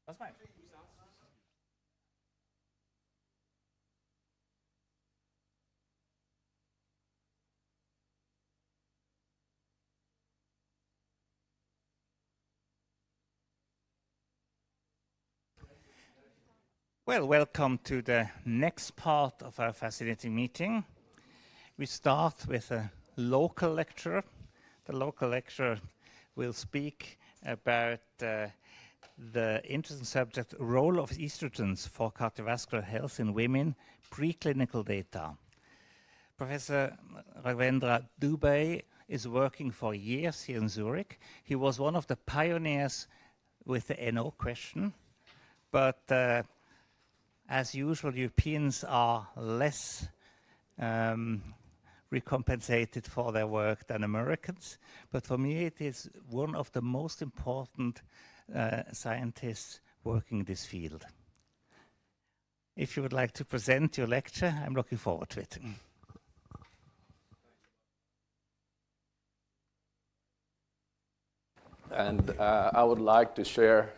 That's fine. Well, welcome to the next part of our fascinating meeting. We start with a local lecturer. The local lecturer will speak about the interesting subject, role of estrogens for cardiovascular health in women, preclinical data. Professor Raghvendra Dubey is working for years here in Zurich. He was one of the pioneers with the NO question, but as usual, Europeans are less recompensated for their work than Americans. But for me, it is one of the most important scientists working in this field. If you would like to present your lecture, I'm looking forward to it. And I would like to share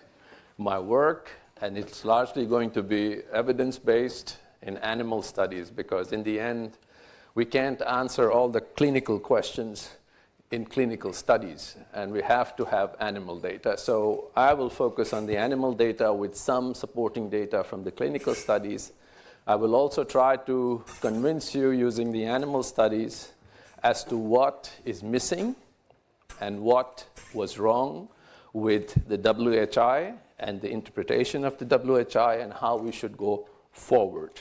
my work, and it's largely going to be evidence-based in animal studies, because in the end, we can't answer all the clinical questions in clinical studies, and we have to have animal data. So I will focus on the animal data with some supporting data from the clinical studies. I will also try to convince you using the animal studies as to what is missing and what was wrong with the WHI and the interpretation of the WHI and how we should go forward.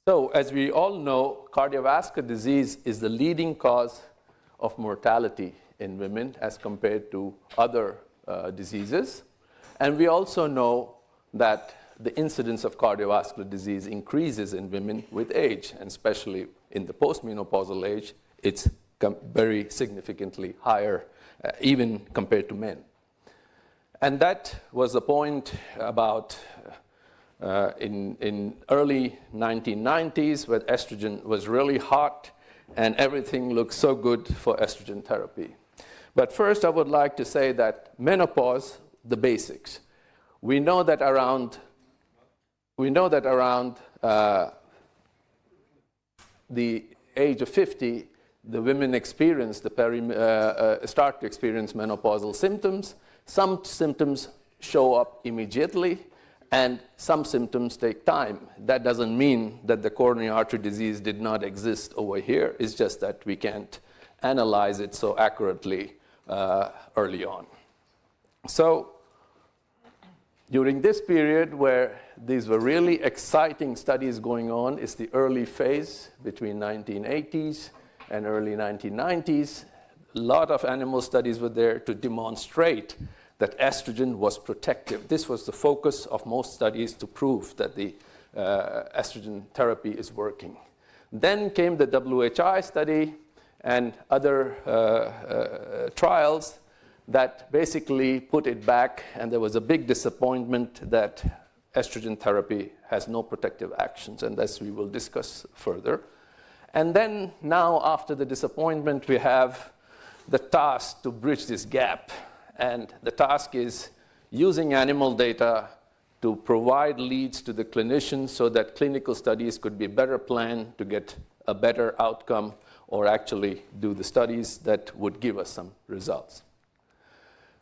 So, as we all know, cardiovascular disease is the leading cause of mortality in women as compared to other diseases. And we also know that the incidence of cardiovascular disease increases in women with age, and especially in the postmenopausal age, it's very significantly higher, even compared to men. And that was the point about in early 1990s, when estrogen was really hot and everything looked so good for estrogen therapy. But first, I would like to say that menopause, the basics. We know that around the age of 50, the women experience start to experience menopausal symptoms. Some symptoms show up immediately, and some symptoms take time. That doesn't mean that the coronary artery disease did not exist over here. It's just that we can't analyze it so accurately early on. So during this period where these were really exciting studies going on is the early phase between 1980s and early 1990s. A lot of animal studies were there to demonstrate that estrogen was protective. This was the focus of most studies, to prove that the estrogen therapy is working. Then came the WHI study and other trials that basically put it back, and there was a big disappointment that estrogen therapy has no protective actions, and this we will discuss further. And then now, after the disappointment, we have the task to bridge this gap. And the task is using animal data to provide leads to the clinicians so that clinical studies could be better planned to get a better outcome, or actually do the studies that would give us some results.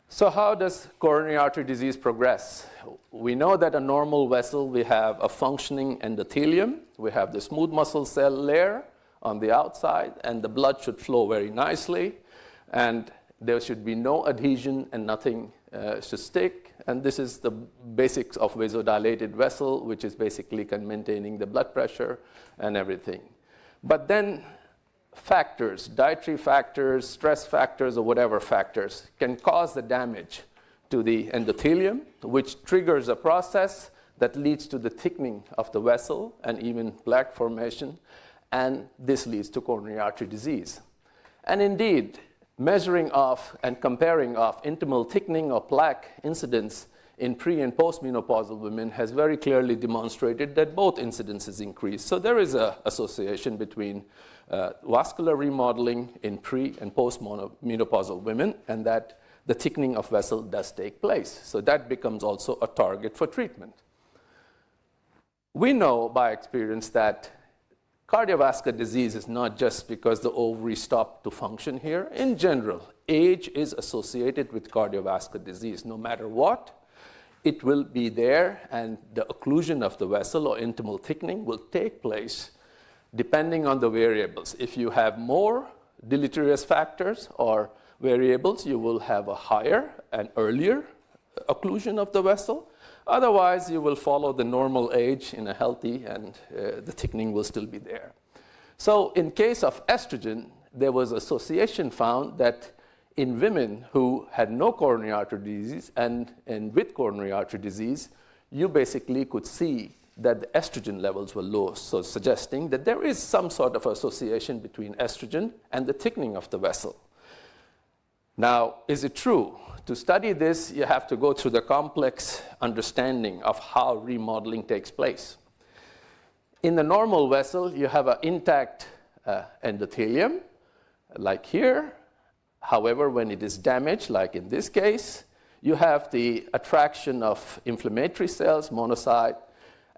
So how does coronary artery disease progress? We know that a normal vessel, we have a functioning endothelium. We have the smooth muscle cell layer on the outside, and the blood should flow very nicely. And there should be no adhesion and nothing should stick. And this is the basics of vasodilated vessel, which is basically maintaining the blood pressure and everything. But then factors, dietary factors, stress factors, or whatever factors can cause the damage to the endothelium, which triggers a process that leads to the thickening of the vessel and even plaque formation. And this leads to coronary artery disease. And indeed, measuring of and comparing of intimal thickening or plaque incidence in pre- and postmenopausal women has very clearly demonstrated that both incidences increase. So there is an association between vascular remodeling in pre- and postmenopausal women, and that the thickening of vessel does take place. So that becomes also a target for treatment. We know by experience that cardiovascular disease is not just because the ovary stopped to function here. In general, age is associated with cardiovascular disease. No matter what, it will be there, and the occlusion of the vessel or intimal thickening will take place depending on the variables. If you have more deleterious factors or variables, you will have a higher and earlier occlusion of the vessel. Otherwise, you will follow the normal age in a healthy, and the thickening will still be there. So in case of estrogen, there was association found that in women who had no coronary artery disease and with coronary artery disease, you basically could see that the estrogen levels were low, so suggesting that there is some sort of association between estrogen and the thickening of the vessel. Now, is it true? To study this, you have to go through the complex understanding of how remodeling takes place. In the normal vessel, you have an intact endothelium, like here. However, when it is damaged, like in this case, you have the attraction of inflammatory cells, monocyte,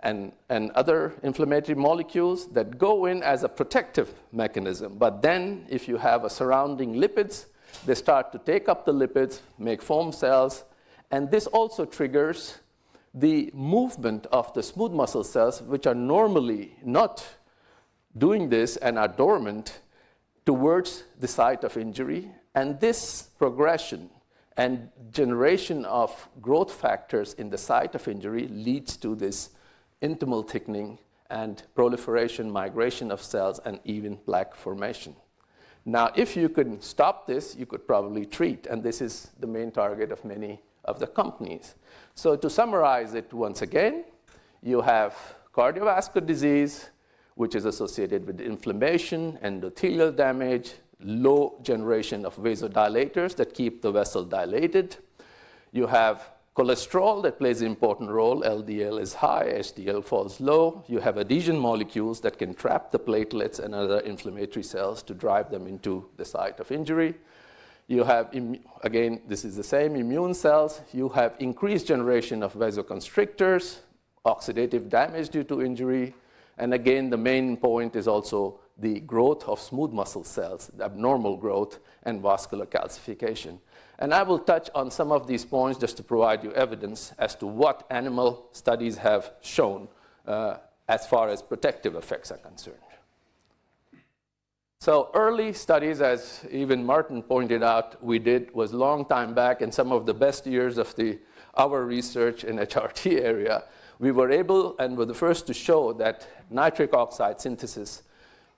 and other inflammatory molecules that go in as a protective mechanism. But then, if you have a surrounding lipids, they start to take up the lipids, make foam cells, and this also triggers the movement of the smooth muscle cells, which are normally not doing this and are dormant, towards the site of injury. And this progression and generation of growth factors in the site of injury leads to this intimal thickening and proliferation, migration of cells, and even plaque formation. Now, if you could stop this, you could probably treat, and this is the main target of many of the companies. So to summarize it once again, you have cardiovascular disease, which is associated with inflammation, endothelial damage, low generation of vasodilators that keep the vessel dilated. You have cholesterol that plays an important role. LDL is high, HDL falls low. You have adhesion molecules that can trap the platelets and other inflammatory cells to drive them into the site of injury. You have, again, this is the same, immune cells. You have increased generation of vasoconstrictors, oxidative damage due to injury. And again, the main point is also the growth of smooth muscle cells, the abnormal growth, and vascular calcification. And I will touch on some of these points just to provide you evidence as to what animal studies have shown as far as protective effects are concerned. So early studies, as even Martin pointed out, we did was long time back, and some of the best years of our research in HRT area, we were able and were the first to show that nitric oxide synthesis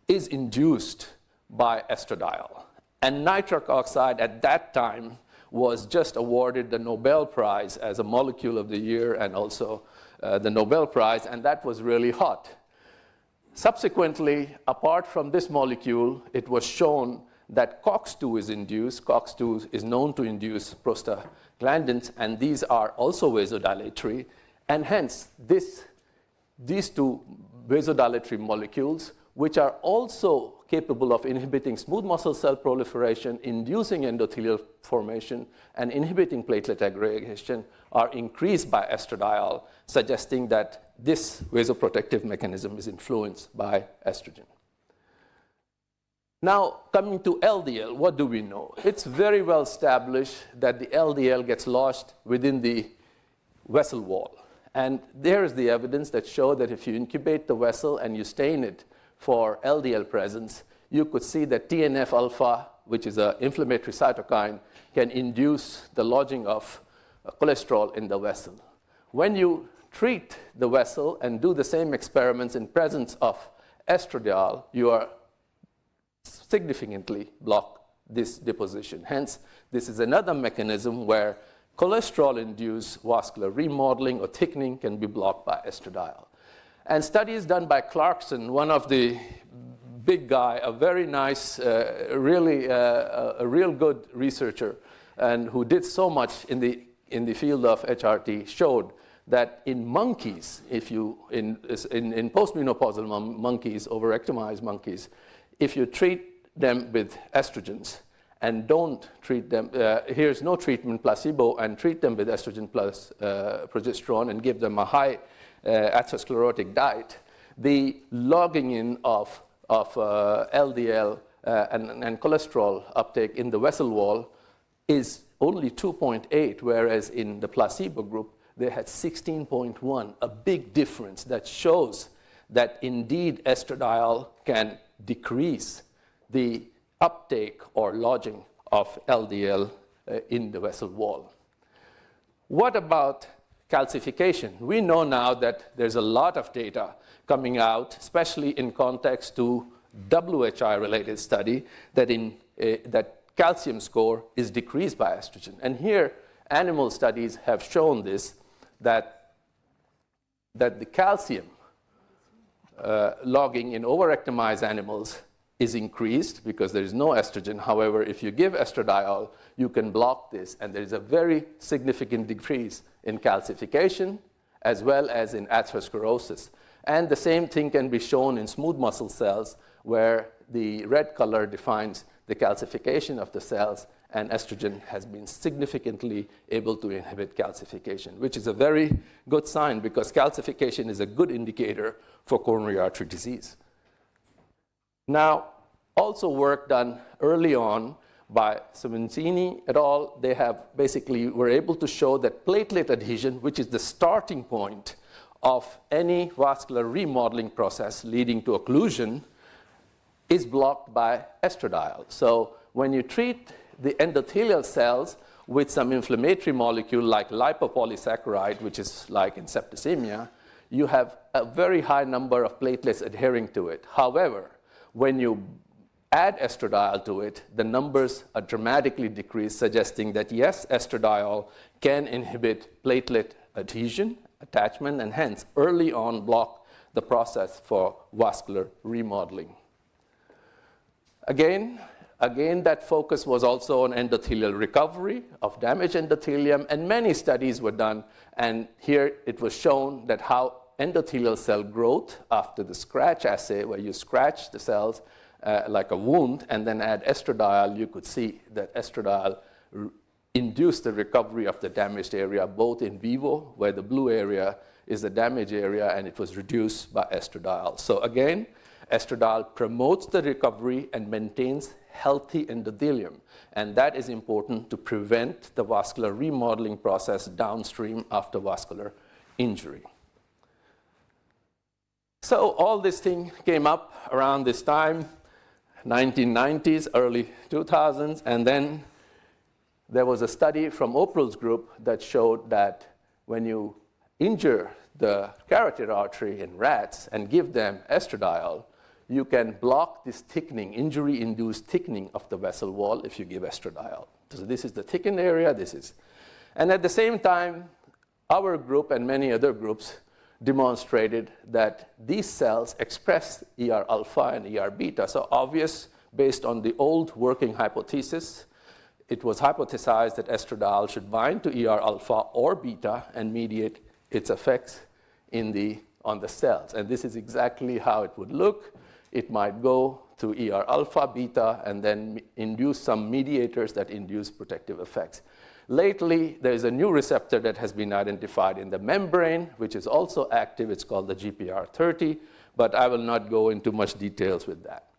is induced by estradiol. And nitric oxide at that time was just awarded the Nobel Prize as a molecule of the year, and also the Nobel Prize, and that was really hot. Subsequently, apart from this molecule, it was shown that COX-2 is induced. COX-2 is known to induce prostaglandins, and these are also vasodilatory. And hence, these two vasodilatory molecules, which are also capable of inhibiting smooth muscle cell proliferation, inducing endothelial formation, and inhibiting platelet aggregation, are increased by estradiol, suggesting that this vasoprotective mechanism is influenced by estrogen. Now, coming to LDL, what do we know? It's very well established that the LDL gets lodged within the vessel wall. And there is the evidence that shows that if you incubate the vessel and you stain it for LDL presence, you could see that TNF-alpha, which is an inflammatory cytokine, can induce the lodging of cholesterol in the vessel. When you treat the vessel and do the same experiments in presence of estradiol, you are significantly block this deposition. Hence, this is another mechanism where cholesterol-induced vascular remodeling or thickening can be blocked by estradiol. And studies done by Clarkson, one of the big guy, a very nice, really a real good researcher, and who did so much in the in the field of HRT showed that in monkeys, if you, in postmenopausal monkeys, overectomized monkeys, if you treat them with estrogens and don't treat them, here's no treatment, placebo, and treat them with estrogen plus progesterone and give them a high atherosclerotic diet, the logging in of LDL and cholesterol uptake in the vessel wall is only 2.8, whereas in the placebo group, they had 16.1, a big difference that shows that indeed estradiol can decrease the uptake or lodging of LDL in the vessel wall. What about calcification? We know now that there's a lot of data coming out, especially in context to WHI-related study, that calcium score is decreased by estrogen. And here, animal studies have shown this, that the calcium logging in overectomized animals is increased because there is no estrogen. However, if you give estradiol, you can block this, and there is a very significant decrease in calcification as well as in atherosclerosis. And the same thing can be shown in smooth muscle cells, where the red color defines the calcification of the cells, and estrogen has been significantly able to inhibit calcification, which is a very good sign because calcification is a good indicator for coronary artery disease. Now, also work done early on by Simoncini et al. They have basically were able to show that platelet adhesion, which is the starting point of any vascular remodeling process leading to occlusion, is blocked by estradiol. So when you treat the endothelial cells with some inflammatory molecule like lipopolysaccharide, which is like in septicemia, you have a very high number of platelets adhering to it. However, when you add estradiol to it, the numbers are dramatically decreased, suggesting that yes, estradiol can inhibit platelet adhesion, attachment, and hence early on block the process for vascular remodeling. Again, that focus was also on endothelial recovery of damaged endothelium, and many studies were done, and here it was shown that how endothelial cell growth after the scratch assay, where you scratch the cells like a wound and then add estradiol, you could see that estradiol induced the recovery of the damaged area, both in vivo, where the blue area is the damaged area, and it was reduced by estradiol. So again, estradiol promotes the recovery and maintains healthy endothelium, and that is important to prevent the vascular remodeling process downstream after vascular injury. So all this thing came up around this time, 1990s, early 2000s, and then there was a study from Opral's group that showed that when you injure the carotid artery in rats and give them estradiol, you can block this thickening, injury-induced thickening of the vessel wall if you give estradiol. So this is the thickened area, and at the same time, our group and many other groups demonstrated that these cells express ER alpha and ER beta. So obvious, based on the old working hypothesis, it was hypothesized that estradiol should bind to ER alpha or beta and mediate its effects on the cells. And this is exactly how it would look. It might go to ER alpha, beta, and then induce some mediators that induce protective effects. Lately, there is a new receptor that has been identified in the membrane, which is also active. It's called the GPR30, but I will not go into much details with that.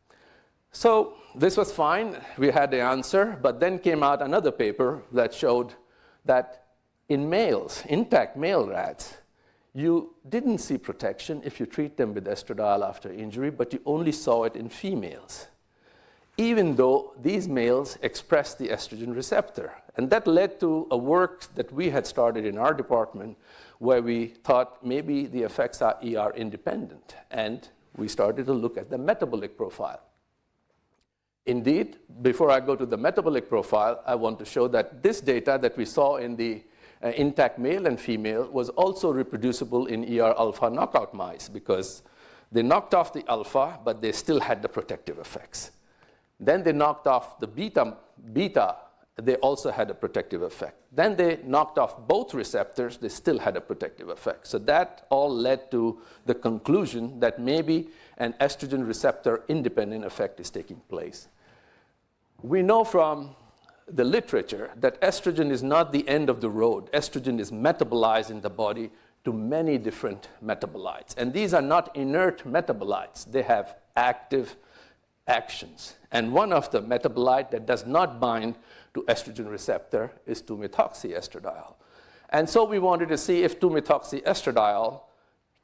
So this was fine. We had the answer, but then came out another paper that showed that in males, intact male rats, you didn't see protection if you treat them with estradiol after injury, but you only saw it in females, even though these males express the estrogen receptor. And that led to a work that we had started in our department where we thought maybe the effects are ER independent. And we started to look at the metabolic profile. Indeed, before I go to the metabolic profile, I want to show that this data that we saw in the intact male and female was also reproducible in ER alpha knockout mice, because they knocked off the alpha, but they still had the protective effects. Then they knocked off the beta they also had a protective effect. Then they knocked off both receptors, they still had a protective effect. So that all led to the conclusion that maybe an estrogen receptor independent effect is taking place. We know from the literature that estrogen is not the end of the road. Estrogen is metabolized in the body to many different metabolites. And these are not inert metabolites. They have active actions. And one of the metabolites that does not bind to estrogen receptor is 2-methoxyestradiol. And so we wanted to see if 2-methoxyestradiol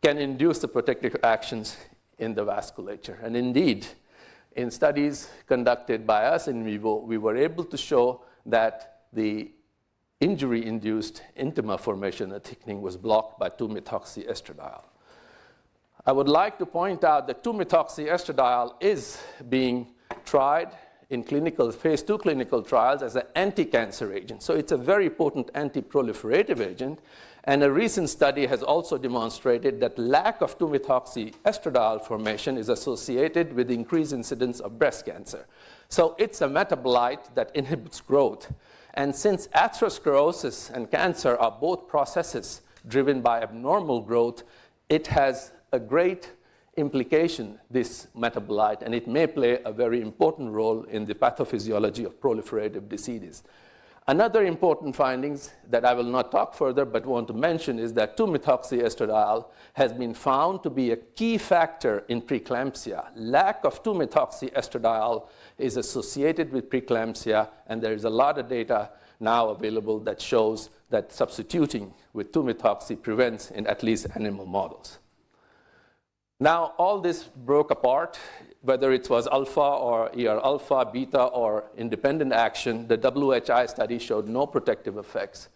can induce the protective actions in the vasculature. And indeed, in studies conducted by us in vivo, we were able to show that the injury-induced intima formation and thickening was blocked by 2-methoxyestradiol. I would like to point out that 2-methoxyestradiol is being tried in phase 2 clinical trials as an anti-cancer agent. So it's a very potent anti-proliferative agent. And a recent study has also demonstrated that lack of 2-methoxyestradiol formation is associated with increased incidence of breast cancer. So it's a metabolite that inhibits growth. And since atherosclerosis and cancer are both processes driven by abnormal growth, it has a great implication, this metabolite, and it may play a very important role in the pathophysiology of proliferative diseases. Another important findings that I will not talk further but want to mention is that 2-methoxyestradiol has been found to be a key factor in preeclampsia. Lack of 2-methoxyestradiol is associated with preeclampsia, and there is a lot of data now available that shows that substituting with 2-methoxy prevents in at least animal models. Now, all this broke apart, whether it was alpha or ER alpha, beta, or independent action. The WHI study showed no protective effects.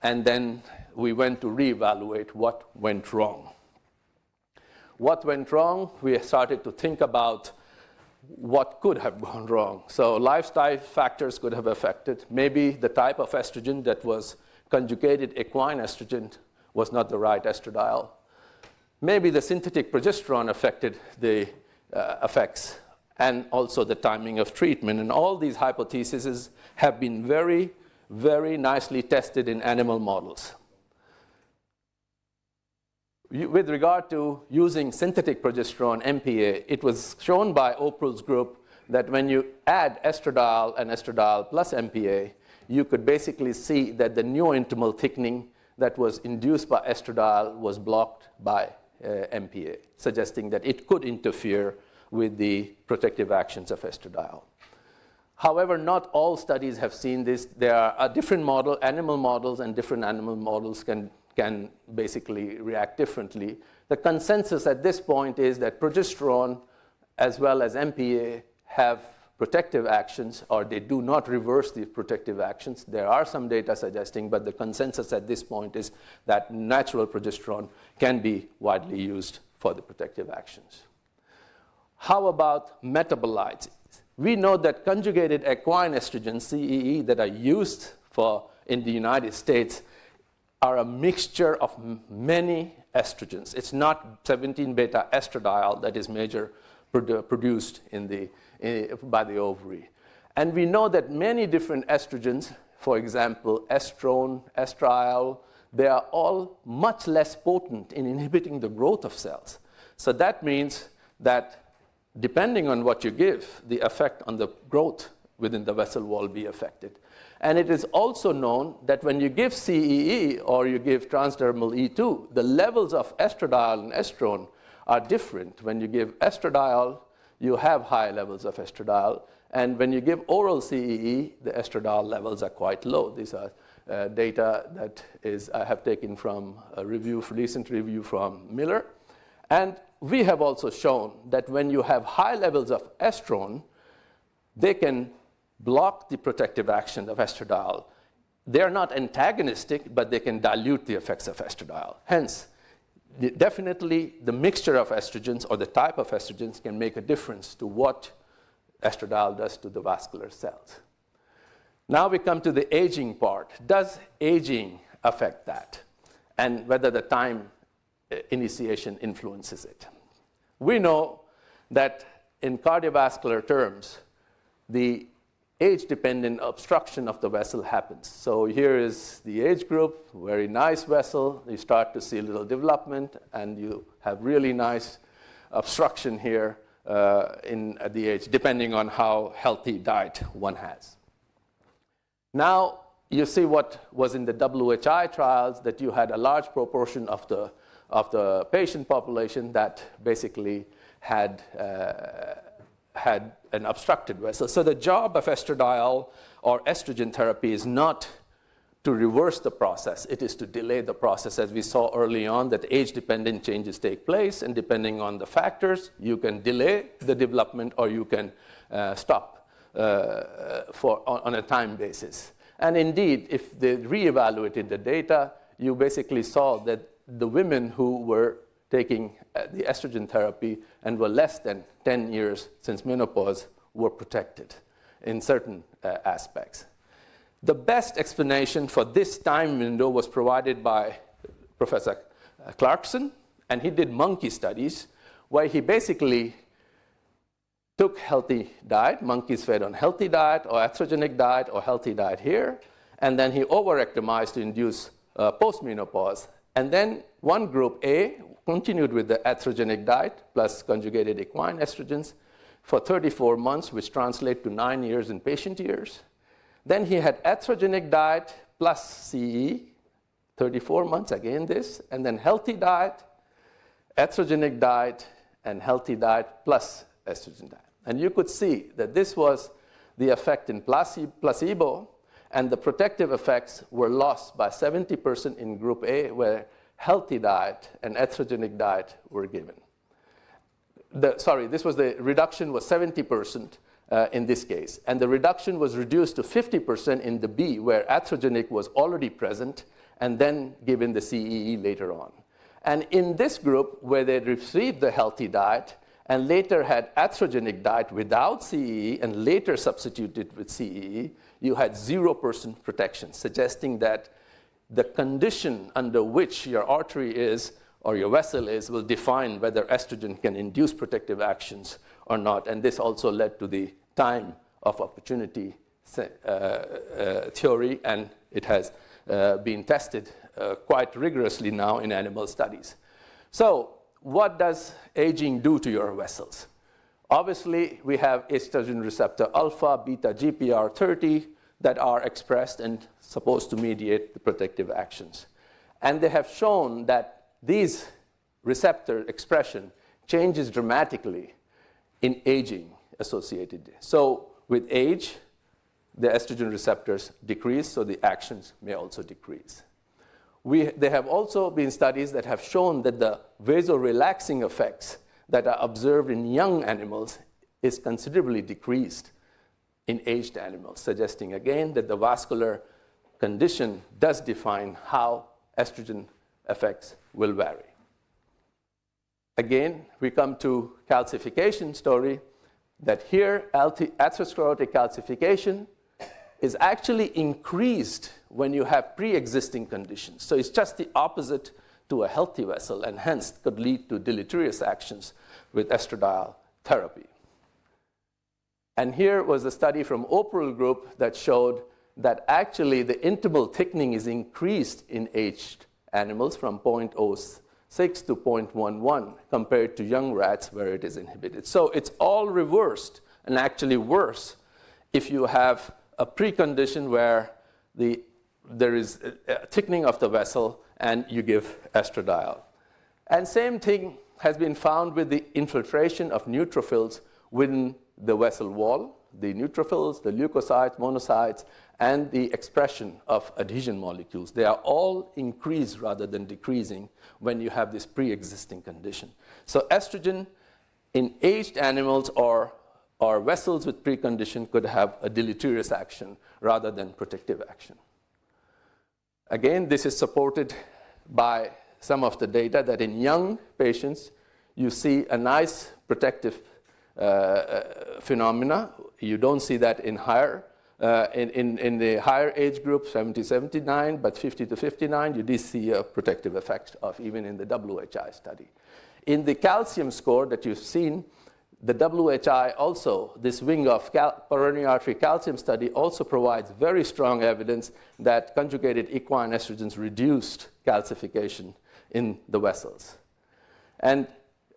And then we went to reevaluate what went wrong. What went wrong? We started to think about what could have gone wrong. So lifestyle factors could have affected. Maybe the type of estrogen that was conjugated equine estrogen was not the right estradiol. Maybe the synthetic progesterone affected the effects, and also the timing of treatment. And all these hypotheses have been very, very nicely tested in animal models. With regard to using synthetic progesterone, MPA, it was shown by Oprul's group that when you add estradiol and estradiol plus MPA, you could basically see that the neointimal thickening that was induced by estradiol was blocked by MPA, suggesting that it could interfere with the protective actions of estradiol. However, not all studies have seen this. There are different animal models, and different animal models can basically react differently. The consensus at this point is that progesterone as well as MPA have protective actions, or they do not reverse the protective actions. There are some data suggesting, but the consensus at this point is that natural progesterone can be widely used for the protective actions. How about metabolites? We know that conjugated equine estrogen, CEE, that are used in the United States are a mixture of many estrogens. It's not 17-beta estradiol that is produced by the ovary. And we know that many different estrogens, for example, estrone, estriol, they are all much less potent in inhibiting the growth of cells. So that means that depending on what you give, the effect on the growth within the vessel wall be affected. And it is also known that when you give CEE or you give transdermal E2, the levels of estradiol and estrone are different. When you give estradiol, you have high levels of estradiol. And when you give oral CEE, the estradiol levels are quite low. These are data that I have taken from a recent review from Miller. And we have also shown that when you have high levels of estrone, they can block the protective action of estradiol. They are not antagonistic, but they can dilute the effects of estradiol. Hence, definitely the mixture of estrogens or the type of estrogens can make a difference to what estradiol does to the vascular cells. Now we come to the aging part. Does aging affect that? And whether the time initiation influences it. We know that in cardiovascular terms, the age-dependent obstruction of the vessel happens. So here is the age group, very nice vessel. You start to see a little development, and you have really nice obstruction here at the age, depending on how healthy diet one has. Now, you see what was in the WHI trials, that you had a large proportion of the patient population that basically had an obstructed vessel. So the job of estradiol or estrogen therapy is not to reverse the process. It is to delay the process, as we saw early on, that age-dependent changes take place, and depending on the factors, you can delay the development or you can stop on a time basis. And indeed, if they reevaluated the data, you basically saw that the women who were taking the estrogen therapy and were less than 10 years since menopause were protected in certain aspects. The best explanation for this time window was provided by Professor Clarkson, and he did monkey studies where he basically took healthy diet, monkeys fed on healthy diet or atherogenic diet or healthy diet here, and then he overrectomized to induce postmenopause. And then one group A continued with the atherogenic diet plus conjugated equine estrogens for 34 months, which translate to 9 years in patient years. Then he had atherogenic diet plus CE, 34 months, again this, and then healthy diet, atherogenic diet, and healthy diet plus estrogen diet. And you could see that this was the effect in placebo, and the protective effects were lost by 70% in group A, where healthy diet and atherogenic diet were given. The reduction was 70% in this case, and the reduction was reduced to 50% in the B, where atherogenic was already present, and then given the CEE later on. And in this group, where they received the healthy diet, and later had atherogenic diet without CEE and later substituted with CEE, you had 0% protection, suggesting that the condition under which your artery is or your vessel is will define whether estrogen can induce protective actions or not. And this also led to the time of opportunity theory, and it has been tested quite rigorously now in animal studies. So what does aging do to your vessels? Obviously, we have estrogen receptor alpha, beta, GPR30 that are expressed and supposed to mediate the protective actions. And they have shown that these receptor expression changes dramatically in aging associated. So with age, the estrogen receptors decrease, so the actions may also decrease. There have also been studies that have shown that the vasorelaxing effects that are observed in young animals is considerably decreased in aged animals, suggesting again that the vascular condition does define how estrogen effects will vary. Again, we come to calcification story, that here atherosclerotic calcification is actually increased when you have pre-existing conditions. So it's just the opposite to a healthy vessel, and hence could lead to deleterious actions with estradiol therapy. And here was a study from Oprel group that showed that actually the intimal thickening is increased in aged animals from 0.06 to 0.11 compared to young rats where it is inhibited. So it's all reversed and actually worse if you have a precondition where there is a thickening of the vessel and you give estradiol. And same thing has been found with the infiltration of neutrophils within the vessel wall, the neutrophils, the leukocytes, monocytes, and the expression of adhesion molecules. They are all increased rather than decreasing when you have this pre-existing condition. So estrogen in aged animals or vessels with precondition could have a deleterious action rather than protective action. Again, this is supported by some of the data that in young patients, you see a nice protective phenomena. You don't see that in higher, in the higher age group, 70-79, but 50 to 59, you did see a protective effect of even in the WHI study. In the calcium score that you've seen, the WHI also, this wing of coronary artery calcium study also provides very strong evidence that conjugated equine estrogens reduced calcification in the vessels. And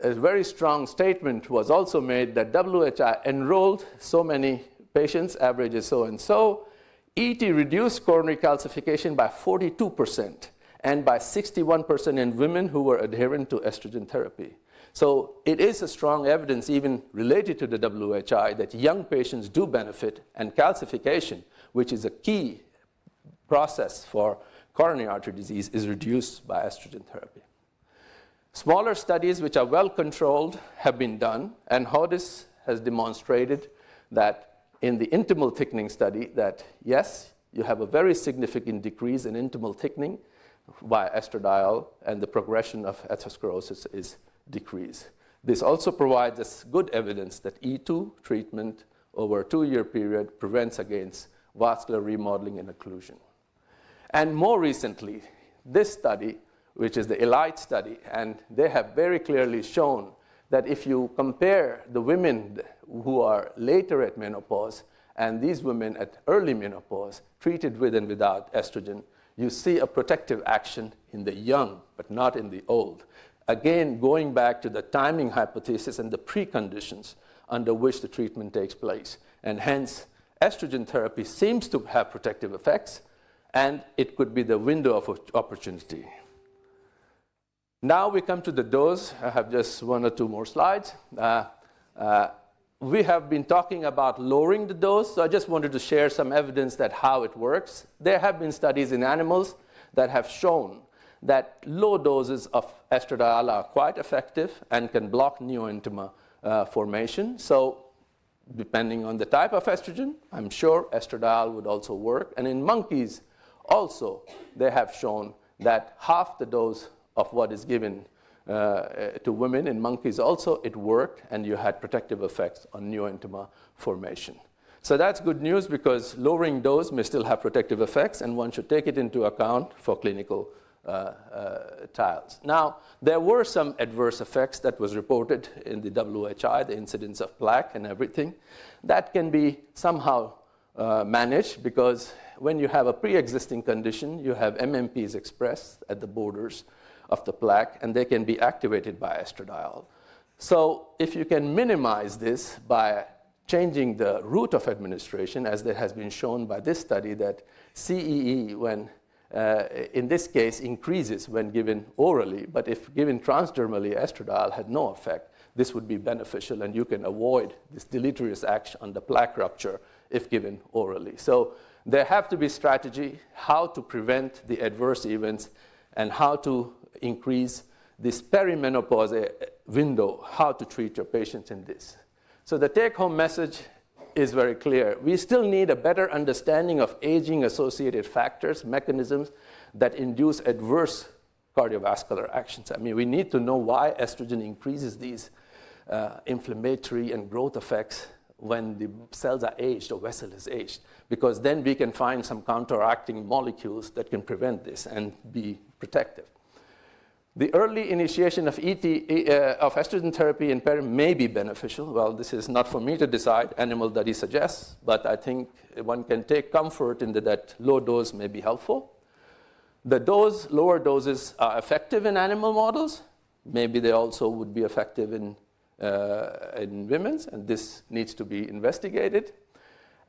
a very strong statement was also made that WHI enrolled so many patients, average is so and so. ET reduced coronary calcification by 42% and by 61% in women who were adherent to estrogen therapy. So it is a strong evidence, even related to the WHI, that young patients do benefit, and calcification, which is a key process for coronary artery disease, is reduced by estrogen therapy. Smaller studies which are well controlled have been done, and HODIS has demonstrated that in the intimal thickening study that yes, you have a very significant decrease in intimal thickening by estradiol, and the progression of atherosclerosis is decreased. This also provides us good evidence that E2 treatment over a 2-year period prevents against vascular remodeling and occlusion. And more recently, this study, which is the ELITE study, and they have very clearly shown that if you compare the women who are later at menopause and these women at early menopause, treated with and without estrogen, you see a protective action in the young, but not in the old. Again, going back to the timing hypothesis and the preconditions under which the treatment takes place. And hence, estrogen therapy seems to have protective effects, and it could be the window of opportunity. Now we come to the dose. I have just 1 or 2 more slides. We have been talking about lowering the dose, so I just wanted to share some evidence that how it works. There have been studies in animals that have shown that low doses of estradiol are quite effective and can block neointima formation. So depending on the type of estrogen, I'm sure estradiol would also work. And in monkeys also, they have shown that half the dose of what is given to women in monkeys also, it worked, and you had protective effects on neointima formation. So that's good news, because lowering dose may still have protective effects, and one should take it into account for clinical trials. Now, there were some adverse effects that was reported in the WHI, the incidence of plaque and everything. That can be somehow managed, because when you have a pre-existing condition, you have MMPs expressed at the borders of the plaque, and they can be activated by estradiol. So if you can minimize this by changing the route of administration, as there has been shown by this study that CEE, when in this case, increases when given orally, but if given transdermally, estradiol had no effect. This would be beneficial, and you can avoid this deleterious action on the plaque rupture if given orally. So there have to be strategy how to prevent the adverse events and how to increase this perimenopause window, how to treat your patients in this. So the take-home message is very clear. We still need a better understanding of aging-associated factors, mechanisms that induce adverse cardiovascular actions. I mean, we need to know why estrogen increases these inflammatory and growth effects when the cells are aged or vessel is aged, because then we can find some counteracting molecules that can prevent this and be protective. The early initiation of estrogen therapy in peri may be beneficial. Well, this is not for me to decide, animal study suggests, but I think one can take comfort in that low dose may be helpful. The lower doses are effective in animal models. Maybe they also would be effective in women's, and this needs to be investigated.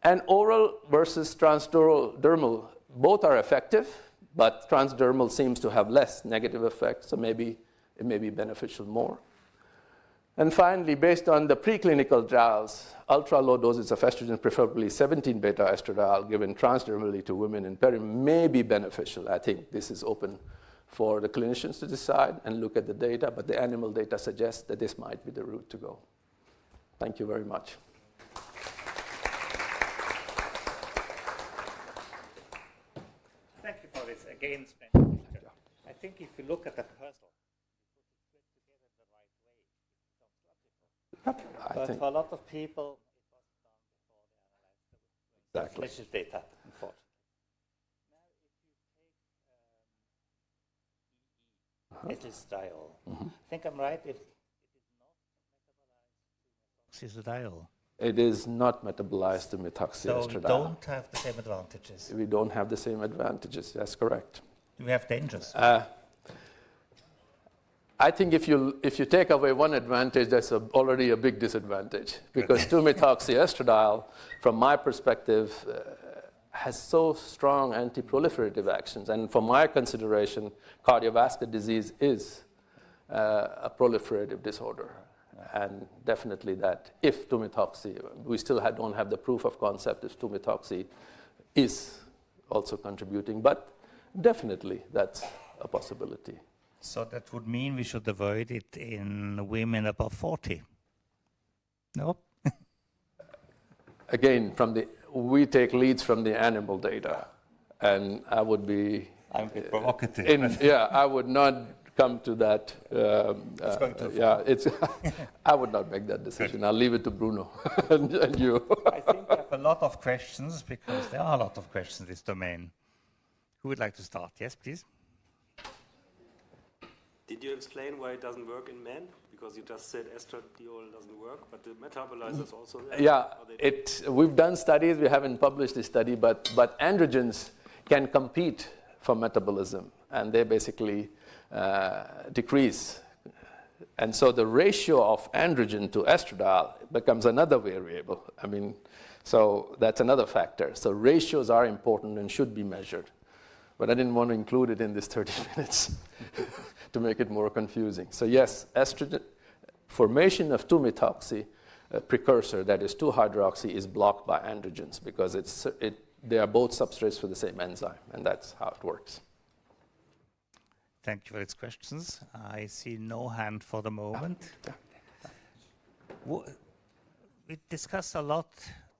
And oral versus transdermal, both are effective, but transdermal seems to have less negative effects, so maybe it may be beneficial more. And finally, based on the preclinical trials, ultra-low doses of estrogen, preferably 17-beta estradiol, given transdermally to women in peri, may be beneficial. I think this is open for the clinicians to decide and look at the data, but the animal data suggests that this might be the route to go. Thank you very much. Thank you for this again, Spencer. I think if you look at the puzzle, you put it together the right way, it becomes logical. But for a lot of people, it wasn't done before they analyzed the transmission data, unfortunately. Now, if you take EE, estradiol, I think I'm right, if it is not metabolized to methoxystradiol. It is not metabolized to methoxyestradiol. So we don't have the same advantages. We don't have the same advantages. That's correct. Do we have dangers? I think if you take away one advantage, that's already a big disadvantage, because 2-methoxyestradiol, from my perspective, has so strong anti-proliferative actions. And from my consideration, cardiovascular disease is a proliferative disorder. And definitely that if 2-methoxy, we still don't have the proof of concept if 2-methoxy is also contributing, but definitely that's a possibility. So that would mean we should avoid it in women above 40? No? Again, we take leads from the animal data, and I would be... I'm a bit provocative. I would not come to that. I would not make that decision. I'll leave it to Bruno and you. I think we have a lot of questions, because there are a lot of questions in this domain. Who would like to start? Yes, please. Did you explain why it doesn't work in men? Because you just said estradiol doesn't work, but the metabolizers also there. Yeah, we've done studies. We haven't published the study, but androgens can compete for metabolism, and they basically decrease. And so the ratio of androgen to estradiol becomes another variable. I mean, so that's another factor. So ratios are important and should be measured. But I didn't want to include it in this 30 minutes to make it more confusing. So yes, estrogen formation of 2-methoxy precursor, that is 2-hydroxy, is blocked by androgens because they are both substrates for the same enzyme, and that's how it works. Thank you for these questions. I see no hand for the moment. We discussed a lot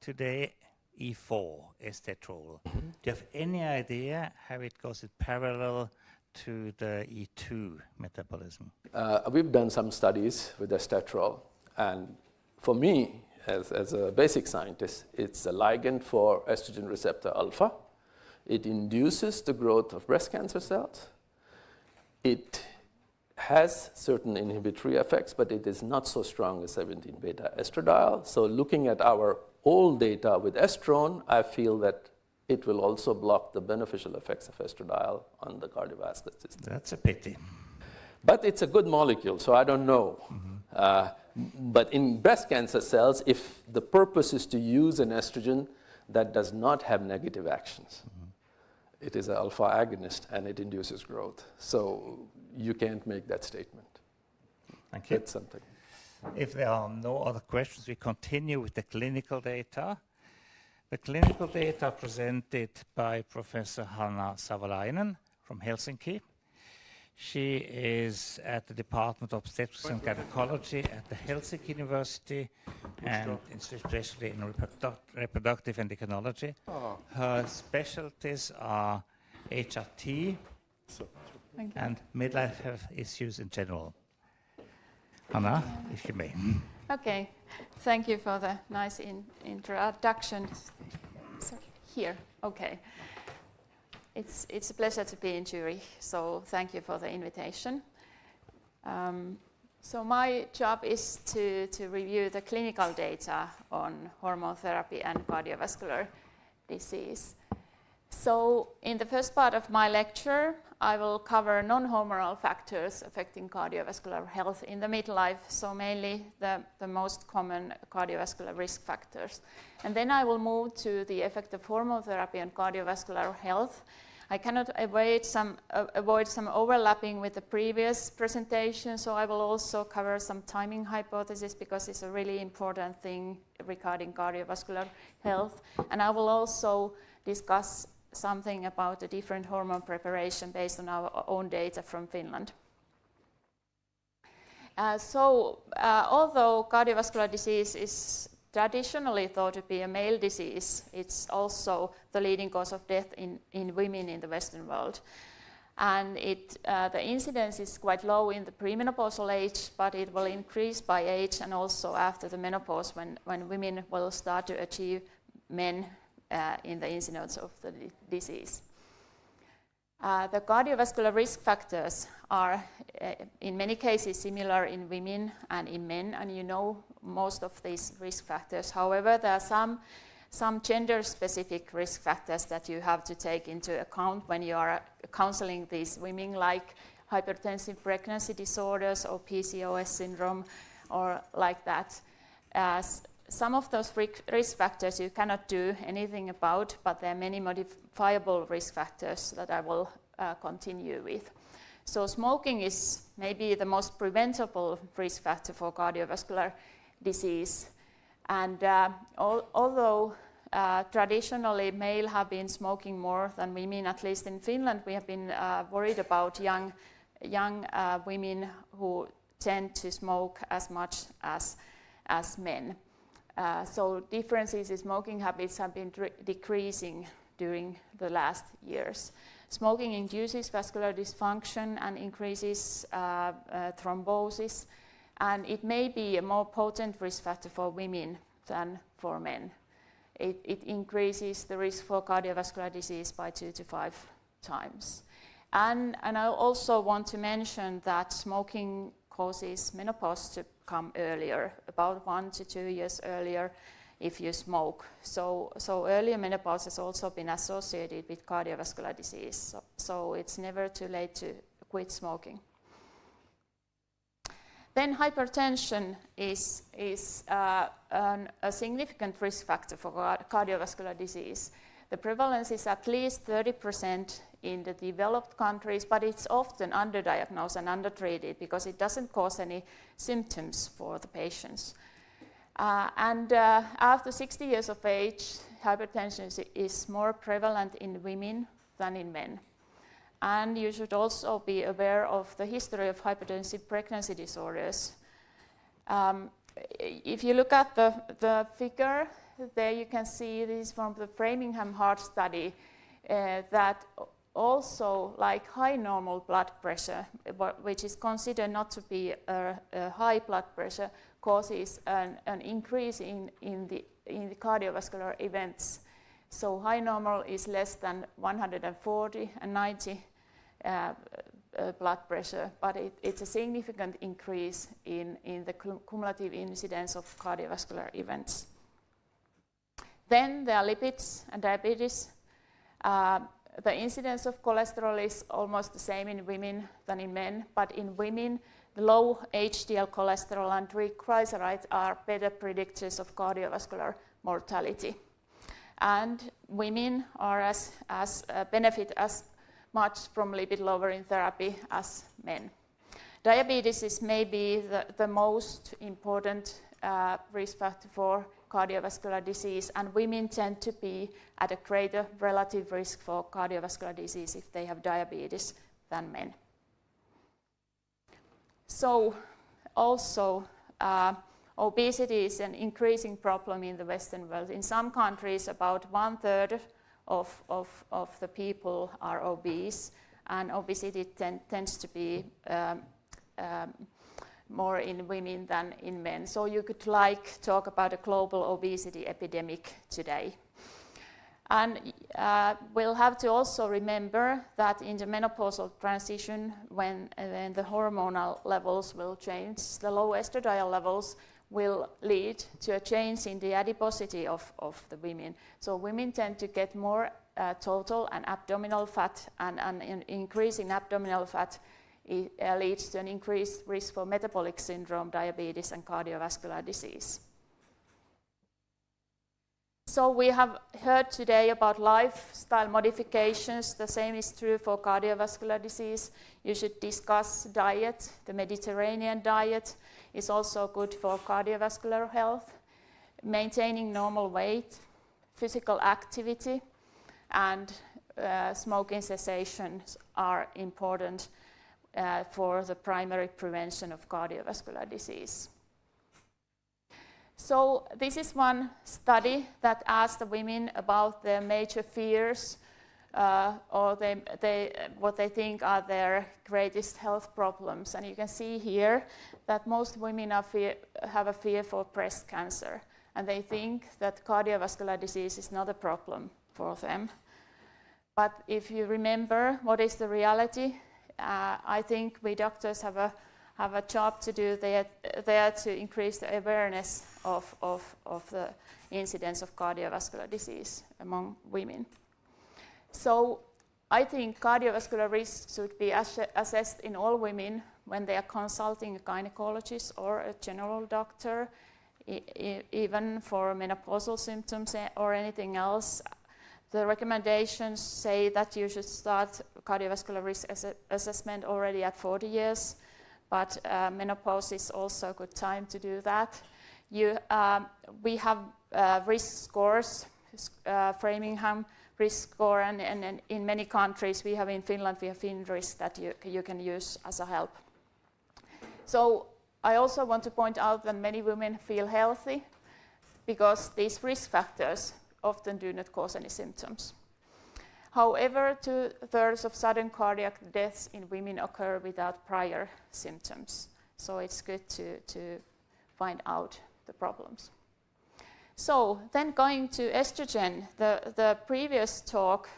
today E4, estradiol. Do you have any idea how it goes in parallel to the E2 metabolism? We've done some studies with estradiol, and for me, as a basic scientist, it's a ligand for estrogen receptor alpha. It induces the growth of breast cancer cells. It has certain inhibitory effects, but it is not so strong as 17-beta estradiol. So looking at our old data with estrone, I feel that it will also block the beneficial effects of estradiol on the cardiovascular system. That's a pity. But it's a good molecule, so I don't know. But in breast cancer cells, if the purpose is to use an estrogen that does not have negative actions, it is an alpha agonist and it induces growth. So you can't make that statement. Thank you. That's something. If there are no other questions, we continue with the clinical data. The clinical data presented by Professor Hanna Savolainen from Helsinki. She is at the Department of Obstetrics and Gynecology at the Helsinki University, and especially in reproductive endocrinology. Her specialties are HRT and midlife health issues in general. Hanna, if you may. Okay, thank you for the nice introduction. So here, okay. It's a pleasure to be in Zurich, so thank you for the invitation. So my job is to review the clinical data on hormone therapy and cardiovascular disease. So in the first part of my lecture, I will cover non-hormonal factors affecting cardiovascular health in the midlife, so mainly the most common cardiovascular risk factors. And then I will move to the effect of hormone therapy on cardiovascular health. I cannot avoid some overlapping with the previous presentation, so I will also cover some timing hypothesis because it's a really important thing regarding cardiovascular health. And I will also discuss something about the different hormone preparation based on our own data from Finland. Although cardiovascular disease is traditionally thought to be a male disease, it's also the leading cause of death in women in the Western world. And the incidence is quite low in the premenopausal age, but it will increase by age and also after the menopause when women will start to achieve men in the incidence of the disease. The cardiovascular risk factors are in many cases similar in women and in men, and you know most of these risk factors. However, there are some gender-specific risk factors that you have to take into account when you are counseling these women, like hypertensive pregnancy disorders or PCOS syndrome or like that. Some of those risk factors you cannot do anything about, but there are many modifiable risk factors that I will continue with. So smoking is maybe the most preventable risk factor for cardiovascular disease. And although traditionally male have been smoking more than women, at least in Finland, we have been worried about young women who tend to smoke as much as men. So differences in smoking habits have been decreasing during the last years. Smoking induces vascular dysfunction and increases thrombosis, and it may be a more potent risk factor for women than for men. It increases the risk for cardiovascular disease by 2 to 5 times. And I also want to mention that smoking causes menopause to come earlier, about 1 to 2 years earlier if you smoke. So earlier menopause has also been associated with cardiovascular disease. So it's never too late to quit smoking. Then hypertension is a significant risk factor for cardiovascular disease. The prevalence is at least 30% in the developed countries, but it's often underdiagnosed and undertreated because it doesn't cause any symptoms for the patients. After 60 years of age, hypertension is more prevalent in women than in men. And you should also be aware of the history of hypertensive pregnancy disorders. If you look at the figure, there you can see this from the Framingham Heart Study, that also like high normal blood pressure, which is considered not to be a high blood pressure, causes an increase in the cardiovascular events. So high normal is less than 140 and 90 blood pressure, but it's a significant increase in the cumulative incidence of cardiovascular events. Then there are lipids and diabetes. The incidence of cholesterol is almost the same in women than in men, but in women, the low HDL cholesterol and triglycerides are better predictors of cardiovascular mortality. And women are benefit as much from lipid-lowering therapy as men. Diabetes is maybe the most important risk factor for cardiovascular disease, and women tend to be at a greater relative risk for cardiovascular disease if they have diabetes than men. So also obesity is an increasing problem in the Western world. In some countries, about 1/3 of the people are obese, and obesity tends to be more in women than in men. So you could talk about a global obesity epidemic today. And we'll have to also remember that in the menopausal transition, when the hormonal levels will change, the low estradiol levels will lead to a change in the adiposity of the women. So women tend to get more total and abdominal fat, and an increase in abdominal fat leads to an increased risk for metabolic syndrome, diabetes, and cardiovascular disease. So we have heard today about lifestyle modifications. The same is true for cardiovascular disease. You should discuss diet. The Mediterranean diet is also good for cardiovascular health. Maintaining normal weight, physical activity, and smoking cessation are important for the primary prevention of cardiovascular disease. So this is one study that asked the women about their major fears or what they think are their greatest health problems. And you can see here that most women have a fear for breast cancer, and they think that cardiovascular disease is not a problem for them. But if you remember what is the reality, I think we doctors have a job to do there to increase the awareness of the incidence of cardiovascular disease among women. So I think cardiovascular risk should be assessed in all women when they are consulting a gynecologist or a general doctor, even for menopausal symptoms or anything else. The recommendations say that you should start cardiovascular risk assessment already at 40 years, but menopause is also a good time to do that. We have risk scores, Framingham risk score, and in many countries, in Finland, we have FinRisk that you can use as a help. So I also want to point out that many women feel healthy because these risk factors often do not cause any symptoms. However, 2/3 of sudden cardiac deaths in women occur without prior symptoms. So it's good to find out the problems. So then going to estrogen, the previous talk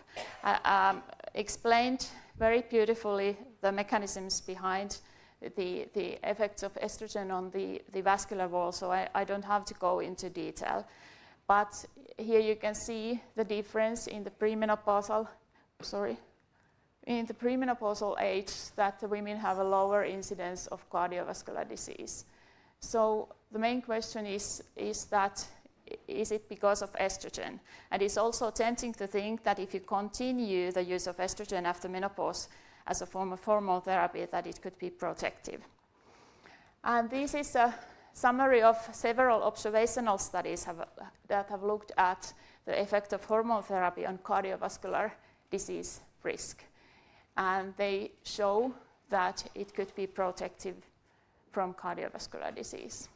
explained very beautifully the mechanisms behind the effects of estrogen on the vascular wall, so I don't have to go into detail. But here you can see the difference in the premenopausal age, that the women have a lower incidence of cardiovascular disease. So the main question is it because of estrogen? And it's also tempting to think that if you continue the use of estrogen after menopause as a form of hormone therapy, that it could be protective. And this is a summary of several observational studies that have looked at the effect of hormone therapy on cardiovascular disease risk. And they show that it could be protective from cardiovascular disease.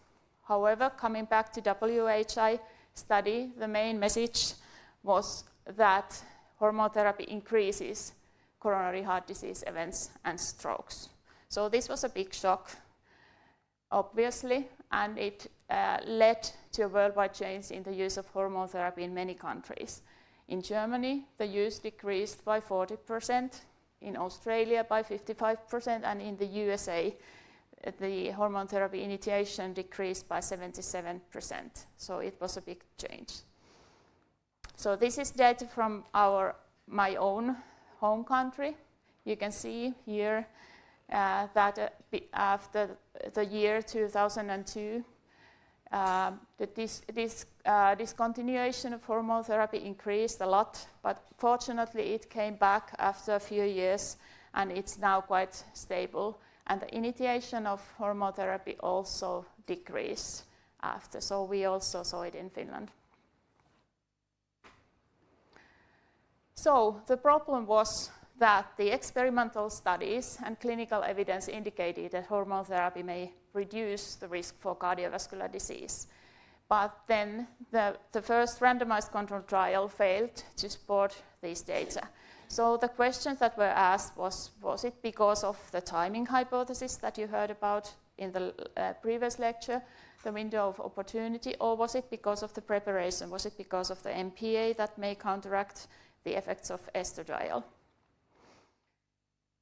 However, coming back to WHI study, the main message was that hormone therapy increases coronary heart disease events and strokes. So this was a big shock, obviously, and it led to a worldwide change in the use of hormone therapy in many countries. In Germany, the use decreased by 40%, in Australia by 55%, and in the USA, the hormone therapy initiation decreased by 77%. So it was a big change. So this is data from my own home country. You can see here that after the year 2002, this discontinuation of hormone therapy increased a lot, but fortunately it came back after a few years, and it's now quite stable. And the initiation of hormone therapy also decreased after, so we also saw it in Finland. So the problem was that the experimental studies and clinical evidence indicated that hormone therapy may reduce the risk for cardiovascular disease. But then the first randomized controlled trial failed to support these data. So the questions that were asked was it because of the timing hypothesis that you heard about in the previous lecture, the window of opportunity, or was it because of the preparation? Was it because of the MPA that may counteract the effects of estradiol?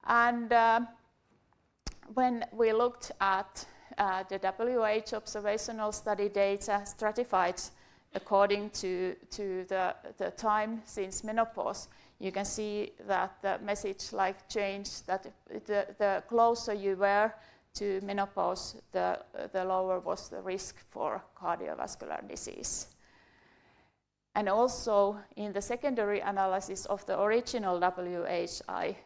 And when we looked at the WH observational study data stratified according to the time since menopause, you can see that the message changed, that the closer you were to menopause, the lower was the risk for cardiovascular disease. And also in the secondary analysis of the original WHI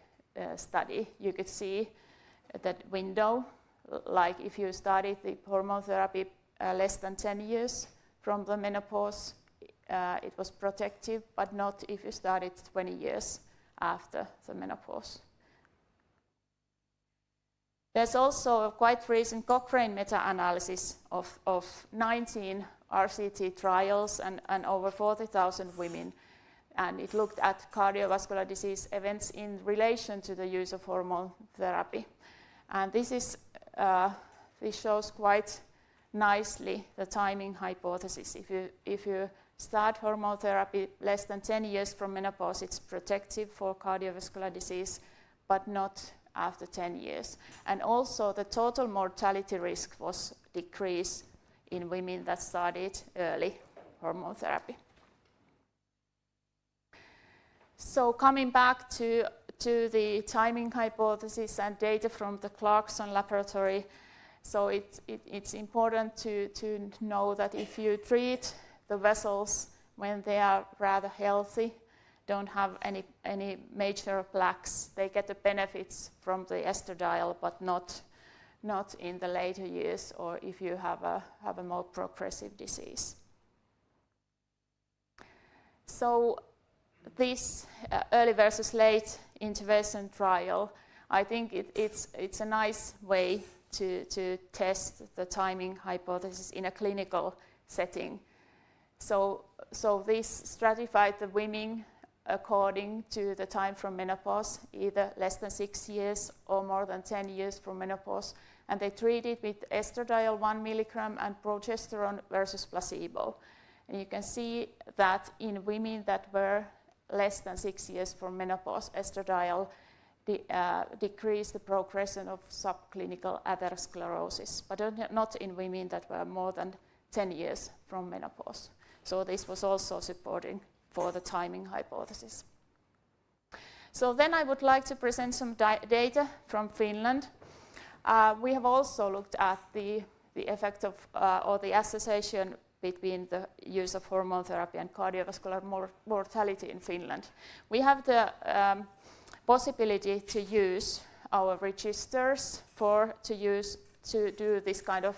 study, you could see that window, like if you started the hormone therapy less than 10 years from the menopause, it was protective, but not if you started 20 years after the menopause. There's also a quite recent Cochrane meta-analysis of 19 RCT trials and over 40,000 women, and it looked at cardiovascular disease events in relation to the use of hormone therapy. And this shows quite nicely the timing hypothesis. If you start hormone therapy less than 10 years from menopause, it's protective for cardiovascular disease, but not after 10 years. And also the total mortality risk was decreased in women that started early hormone therapy. So coming back to the timing hypothesis and data from the Clarkson laboratory, so it's important to know that if you treat the vessels when they are rather healthy, don't have any major plaques, they get the benefits from the estradiol, but not in the later years, or if you have a more progressive disease. So this early versus late intervention trial, I think it's a nice way to test the timing hypothesis in a clinical setting. So this stratified the women according to the time from menopause, either less than 6 years or more than 10 years from menopause, and they treated with estradiol 1 milligram and progesterone versus placebo. And you can see that in women that were less than 6 years from menopause, estradiol decreased the progression of subclinical atherosclerosis, but not in women that were more than 10 years from menopause. So this was also supporting for the timing hypothesis. So then I would like to present some data from Finland. We have also looked at the effect of or the association between the use of hormone therapy and cardiovascular mortality in Finland. We have the possibility to use our registers to do this kind of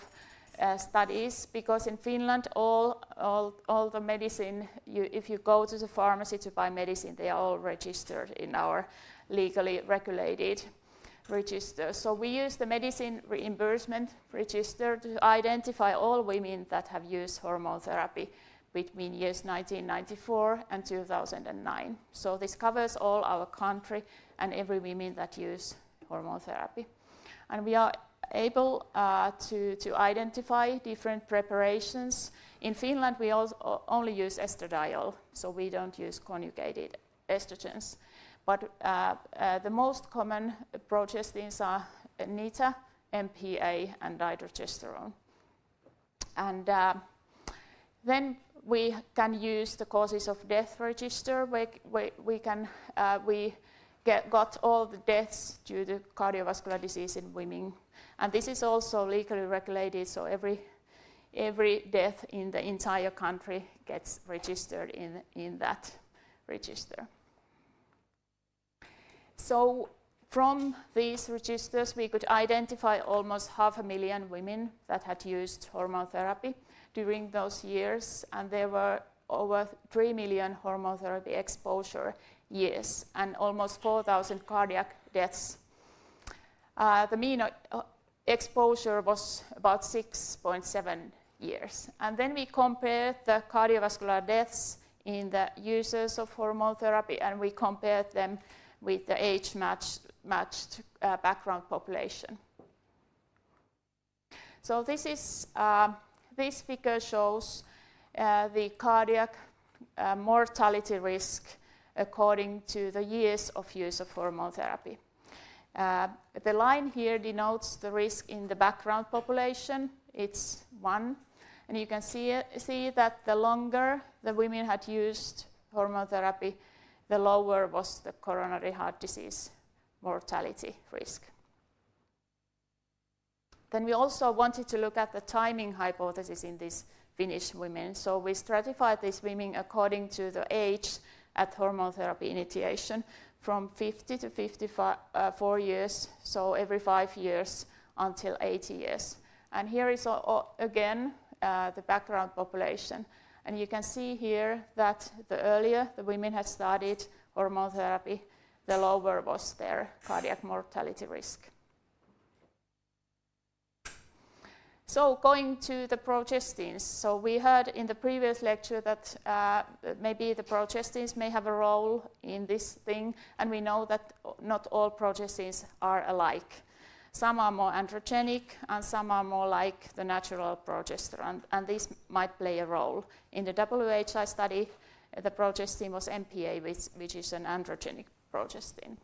studies, because in Finland all the medicine, if you go to the pharmacy to buy medicine, they are all registered in our legally regulated register. So we use the medicine reimbursement register to identify all women that have used hormone therapy between years 1994 and 2009. So this covers all our country and every woman that use hormone therapy. And we are able to identify different preparations. In Finland, we only use estradiol, so we don't use conjugated estrogens. But the most common progestins are NITA, MPA, and dydrogesterone. And then we can use the causes of death register. We got all the deaths due to cardiovascular disease in women. And this is also legally regulated, so every death in the entire country gets registered in that register. So from these registers, we could identify almost 500,000 women that had used hormone therapy during those years, and there were over 3 million hormone therapy exposure years and almost 4,000 cardiac deaths. The mean exposure was about 6.7 years. And then we compared the cardiovascular deaths in the users of hormone therapy, and we compared them with the age-matched background population. So this figure shows the cardiac mortality risk according to the years of use of hormone therapy. The line here denotes the risk in the background population. It's 1. And you can see that the longer the women had used hormone therapy, the lower was the coronary heart disease mortality risk. Then we also wanted to look at the timing hypothesis in these Finnish women. So we stratified these women according to the age at hormone therapy initiation from 50 to 54 years, so every 5 years until 80 years. And here is again the background population. And you can see here that the earlier the women had started hormone therapy, the lower was their cardiac mortality risk. So going to the progestins. So we heard in the previous lecture that maybe the progestins may have a role in this thing, and we know that not all progestins are alike. Some are more androgenic, and some are more like the natural progesterone, and this might play a role. In the WHI study, the progestin was MPA, which is an androgenic progestin.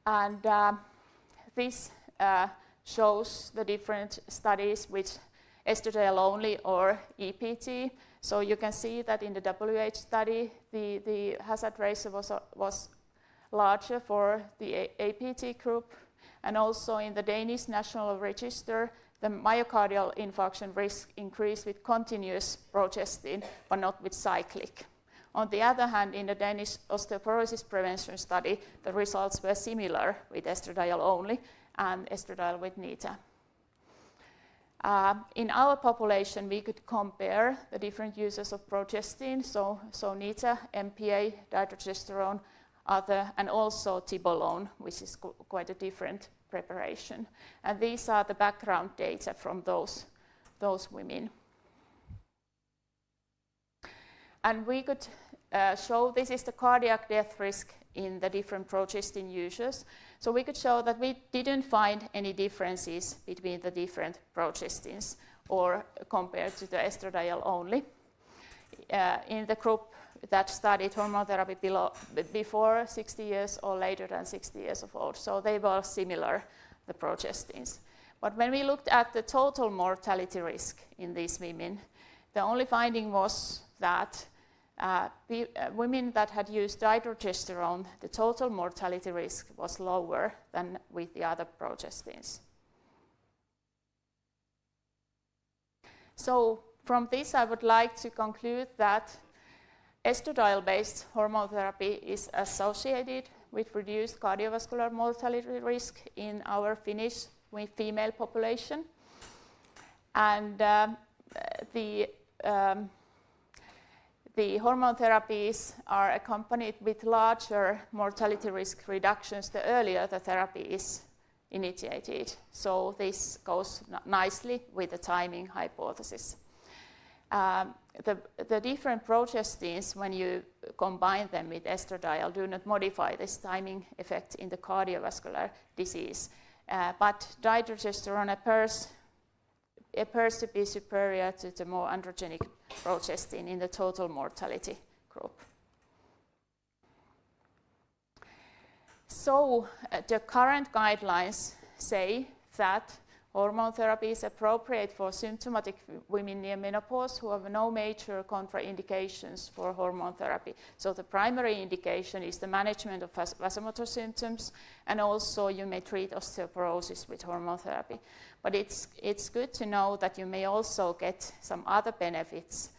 And this shows the different studies with estradiol only or EPT. So you can see that in the WH study, the hazard ratio was larger for the APT group, and also in the Danish National Register, the myocardial infarction risk increased with continuous progestin, but not with cyclic. On the other hand, in the Danish osteoporosis prevention study, the results were similar with estradiol only and estradiol with NITA. In our population, we could compare the different uses of progestin, so NITA, MPA, dydrogesterone, other, and also tibolone, which is quite a different preparation. And these are the background data from those women. And we could show this is the cardiac death risk in the different progestin users. So we could show that we didn't find any differences between the different progestins or compared to the estradiol only. In the group that studied hormone therapy before 60 years or later than 60 years of old. So they were similar, the progestins. But when we looked at the total mortality risk in these women, the only finding was that women that had used dydrogesterone, the total mortality risk was lower than with the other progestins. So from this, I would like to conclude that estradiol-based hormone therapy is associated with reduced cardiovascular mortality risk in our Finnish female population. And the hormone therapies are accompanied with larger mortality risk reductions the earlier the therapy is initiated. So this goes nicely with the timing hypothesis. The different progestins, when you combine them with estradiol, do not modify this timing effect in the cardiovascular disease. But dydrogesterone appears to be superior to the more androgenic progestin in the total mortality group. So the current guidelines say that hormone therapy is appropriate for symptomatic women near menopause who have no major contraindications for hormone therapy. So the primary indication is the management of vasomotor symptoms, and also you may treat osteoporosis with hormone therapy. But it's good to know that you may also get some other benefits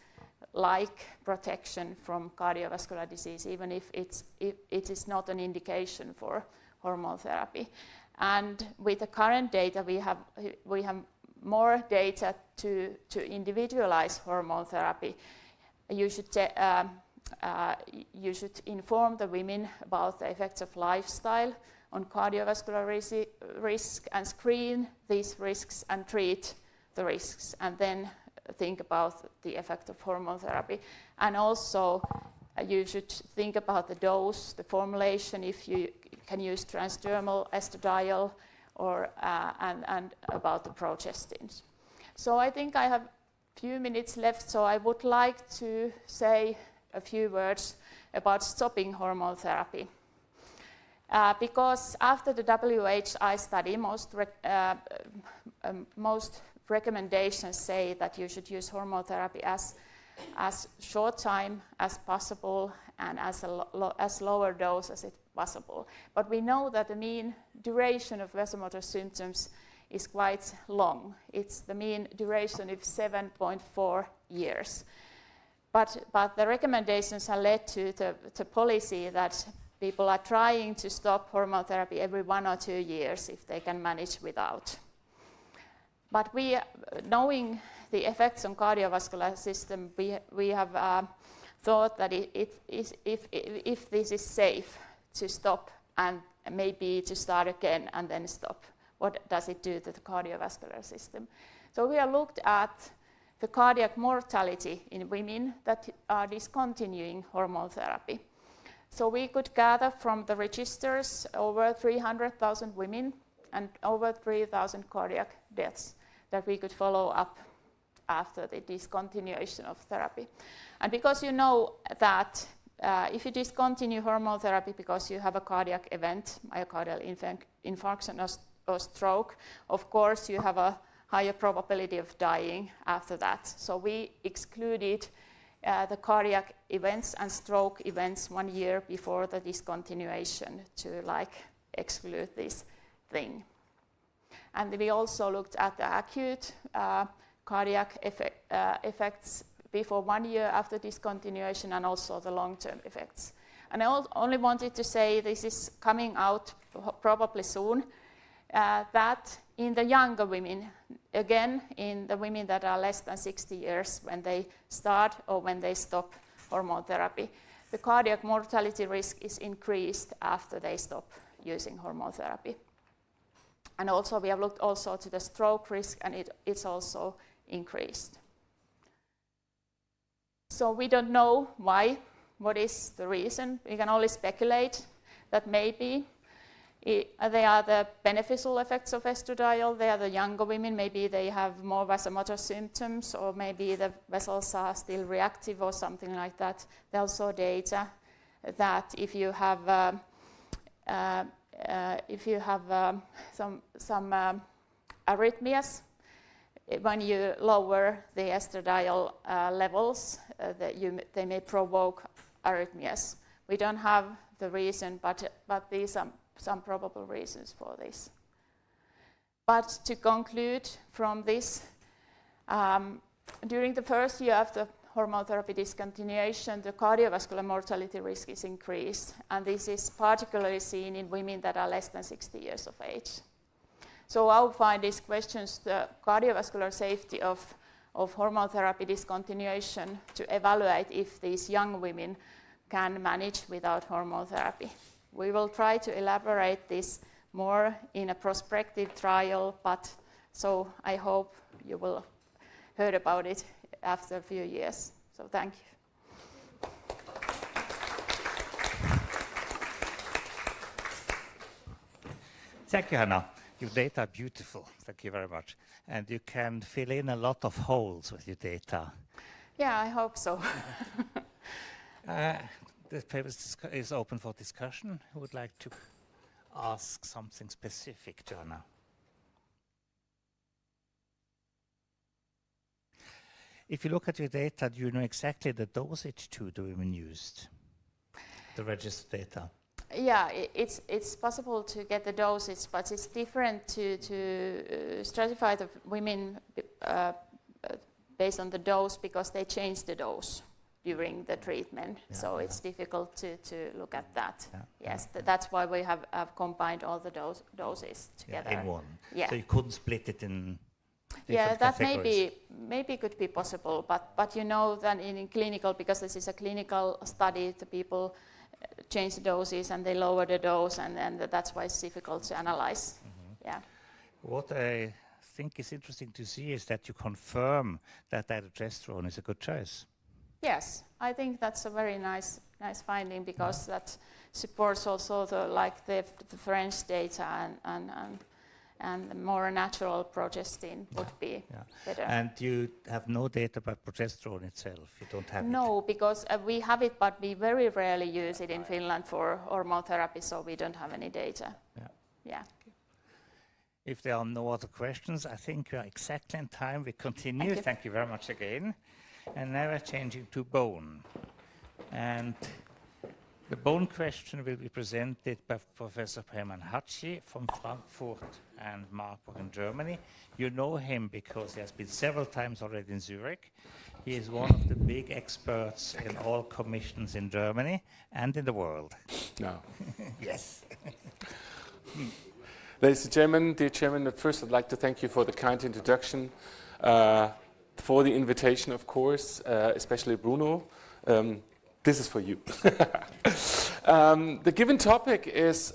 like protection from cardiovascular disease, even if it is not an indication for hormone therapy. And with the current data, we have more data to individualize hormone therapy. You should inform the women about the effects of lifestyle on cardiovascular risk and screen these risks and treat the risks, and then think about the effect of hormone therapy. And also you should think about the dose, the formulation, if you can use transdermal estradiol, or and about the progestins. So I think I have a few minutes left, so I would like to say a few words about stopping hormone therapy. Because after the WHI study, most recommendations say that you should use hormone therapy as short time as possible and as lower dose as it's possible. But we know that the mean duration of vasomotor symptoms is quite long. It's the mean duration of 7.4 years. But the recommendations have led to the policy that people are trying to stop hormone therapy every 1 or 2 years if they can manage without. But knowing the effects on cardiovascular system, we have thought that if this is safe to stop and maybe to start again and then stop, what does it do to the cardiovascular system? So we have looked at the cardiac mortality in women that are discontinuing hormone therapy. So we could gather from the registers over 300,000 women and over 3,000 cardiac deaths that we could follow up after the discontinuation of therapy. And because you know that if you discontinue hormone therapy because you have a cardiac event, myocardial infarction or stroke, of course you have a higher probability of dying after that. So we excluded the cardiac events and stroke events 1 year before the discontinuation to exclude this thing. And we also looked at the acute cardiac effects before 1 year after discontinuation and also the long-term effects. And I only wanted to say this is coming out probably soon, that in the younger women, again in the women that are less than 60 years when they start or when they stop hormone therapy, the cardiac mortality risk is increased after they stop using hormone therapy. And also we have looked also to the stroke risk, and it's also increased. So we don't know why, what is the reason. We can only speculate that maybe they are the beneficial effects of estradiol. They are the younger women, maybe they have more vasomotor symptoms, or maybe the vessels are still reactive or something like that. There are also data that if you have some arrhythmias, when you lower the estradiol levels, they may provoke arrhythmias. We don't have the reason, but these are some probable reasons for this. But to conclude from this, during the first year after hormone therapy discontinuation, the cardiovascular mortality risk is increased, and this is particularly seen in women that are less than 60 years of age. So our findings questions the cardiovascular safety of hormone therapy discontinuation to evaluate if these young women can manage without hormone therapy. We will try to elaborate this more in a prospective trial, but so I hope you will hear about it after a few years. So thank you. Thank you, Hanna. Your data are beautiful. Thank you very much. And you can fill in a lot of holes with your data. Yeah, I hope so. The paper is open for discussion. Who would like to ask something specific to Hanna? If you look at your data, do you know exactly the dosage to the women used, the registered data? Yeah, it's possible to get the dosage, but it's different to stratify the women based on the dose, because they change the dose during the treatment. Yeah, so it's difficult to look at that. Yeah, yes, that's why we have combined all the doses together. In one. Yeah. So you couldn't split it in that categories. maybe could be possible, but you know that in clinical, because this is a clinical study, the people change the doses and they lower the dose, and that's why it's difficult to analyze. Mm-hmm. Yeah. What I think is interesting to see is that you confirm that aldosterone is a good choice. Yes, I think that's a very nice finding, because that supports also the French data, and the more natural progestin would be better. And you have no data about progesterone itself? You don't have it? No, because we have it, but we very rarely use it in Finland for hormone therapy, so we don't have any data. Yeah. Okay. If there are no other questions, I think we are exactly in time. We continue. Thank you very much again. And now we're changing to bone. And the bone question will be presented by Professor Hermann Hatschi from Frankfurt and Marburg in Germany. You know him because he has been several times already in Zurich. He is one of the big experts in all commissions in Germany and in the world. No. Yes. Ladies and gentlemen, dear Chairman, at first I'd like to thank you for the kind introduction, for the invitation, of course, especially Bruno. This is for you. The given topic is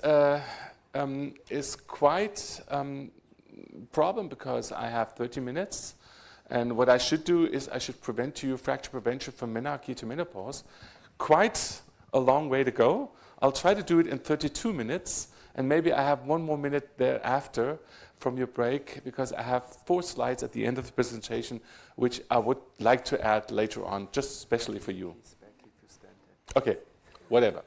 quite problem, because I have 30 minutes, and what I should do is I should present you fracture prevention from menarche to menopause. Quite a long way to go. I'll try to do it in 32 minutes, and maybe I have 1 more minute thereafter from your break, because I have 4 slides at the end of the presentation, which I would like to add later on, just especially for you. Okay, whatever.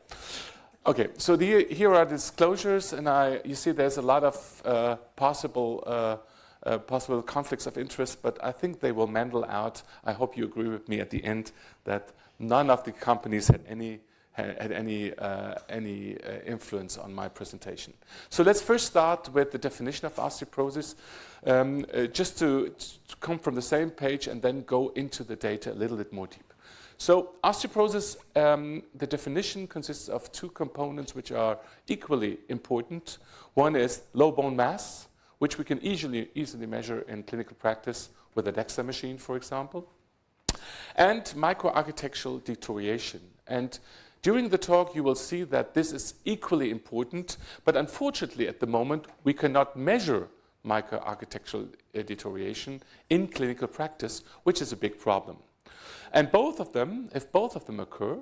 Okay, so here are disclosures, and you see there's a lot of possible conflicts of interest, but I think they will mandel out. I hope you agree with me at the end that none of the companies had any influence on my presentation. So let's first start with the definition of osteoporosis, just to come from the same page and then go into the data a little bit more deep. So osteoporosis, the definition consists of 2 components which are equally important. One is low bone mass, which we can easily measure in clinical practice with a DEXA machine, for example, and microarchitectural deterioration. And during the talk, you will see that this is equally important, but unfortunately, at the moment, we cannot measure microarchitectural deterioration in clinical practice, which is a big problem. And both of them, if both of them occur,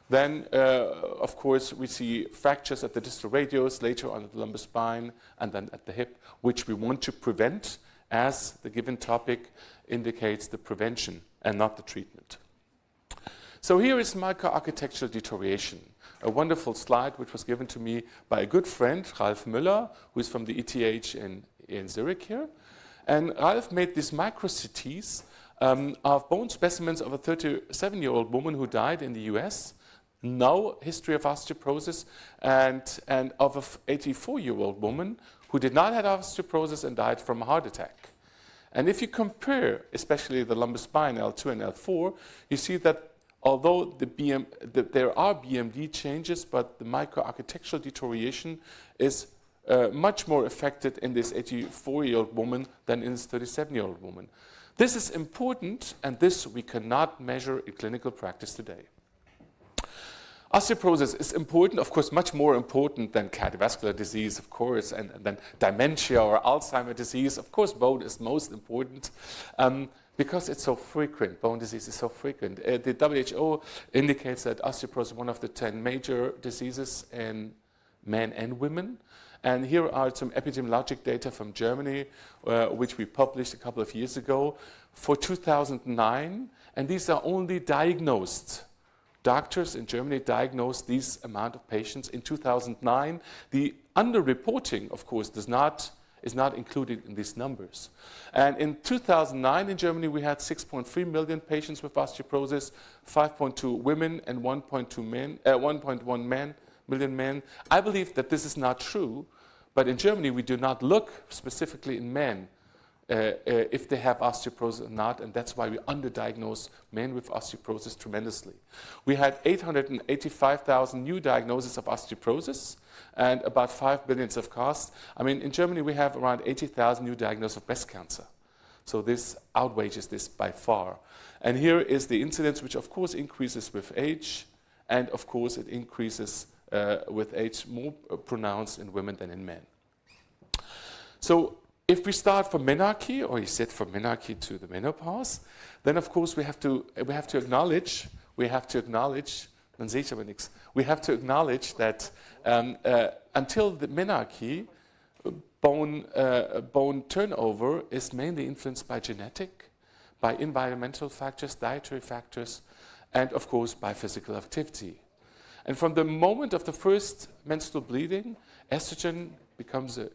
then, of course, we see fractures at the distal radius, later on at the lumbar spine, and then at the hip, which we want to prevent, as the given topic indicates, the prevention and not the treatment. So here is microarchitectural deterioration, a wonderful slide which was given to me by a good friend, Ralf Müller, who is from the ETH in Zurich here. And Ralf made these micro-CTs of bone specimens of a 37-year-old woman who died in the US, no history of osteoporosis, and of an 84-year-old woman who did not have osteoporosis and died from a heart attack. And if you compare, especially the lumbar spine, L2 and L4, you see that although there are BMD changes, but the microarchitectural deterioration is much more affected in this 84-year-old woman than in this 37-year-old woman. This is important, and this we cannot measure in clinical practice today. Osteoporosis is important, of course, much more important than cardiovascular disease, of course, and then dementia or Alzheimer's disease. Of course, bone is most important because it's so frequent. Bone disease is so frequent. The WHO indicates that osteoporosis is one of the 10 major diseases in men and women. And here are some epidemiologic data from Germany, which we published a couple of years ago for 2009. And these are only diagnosed. Doctors in Germany diagnosed these amount of patients in 2009. The underreporting, of course, is not included in these numbers. And in 2009 in Germany, we had 6.3 million patients with osteoporosis, 5.2 women and 1.1 million men. I believe that this is not true, but in Germany, we do not look specifically in men if they have osteoporosis or not, and that's why we underdiagnose men with osteoporosis tremendously. We had 885,000 new diagnoses of osteoporosis and about 5 billion of costs. I mean, in Germany, we have around 80,000 new diagnoses of breast cancer. So this outweighs this by far. And here is the incidence, which of course increases with age, and of course it increases with age more pronounced in women than in men. So if we start from menarche, or you said from menarche to the menopause, then of course we have to acknowledge that until the menarche, bone turnover is mainly influenced by genetic, by environmental factors, dietary factors, and of course by physical activity. And from the moment of the first menstrual bleeding, bone becomes an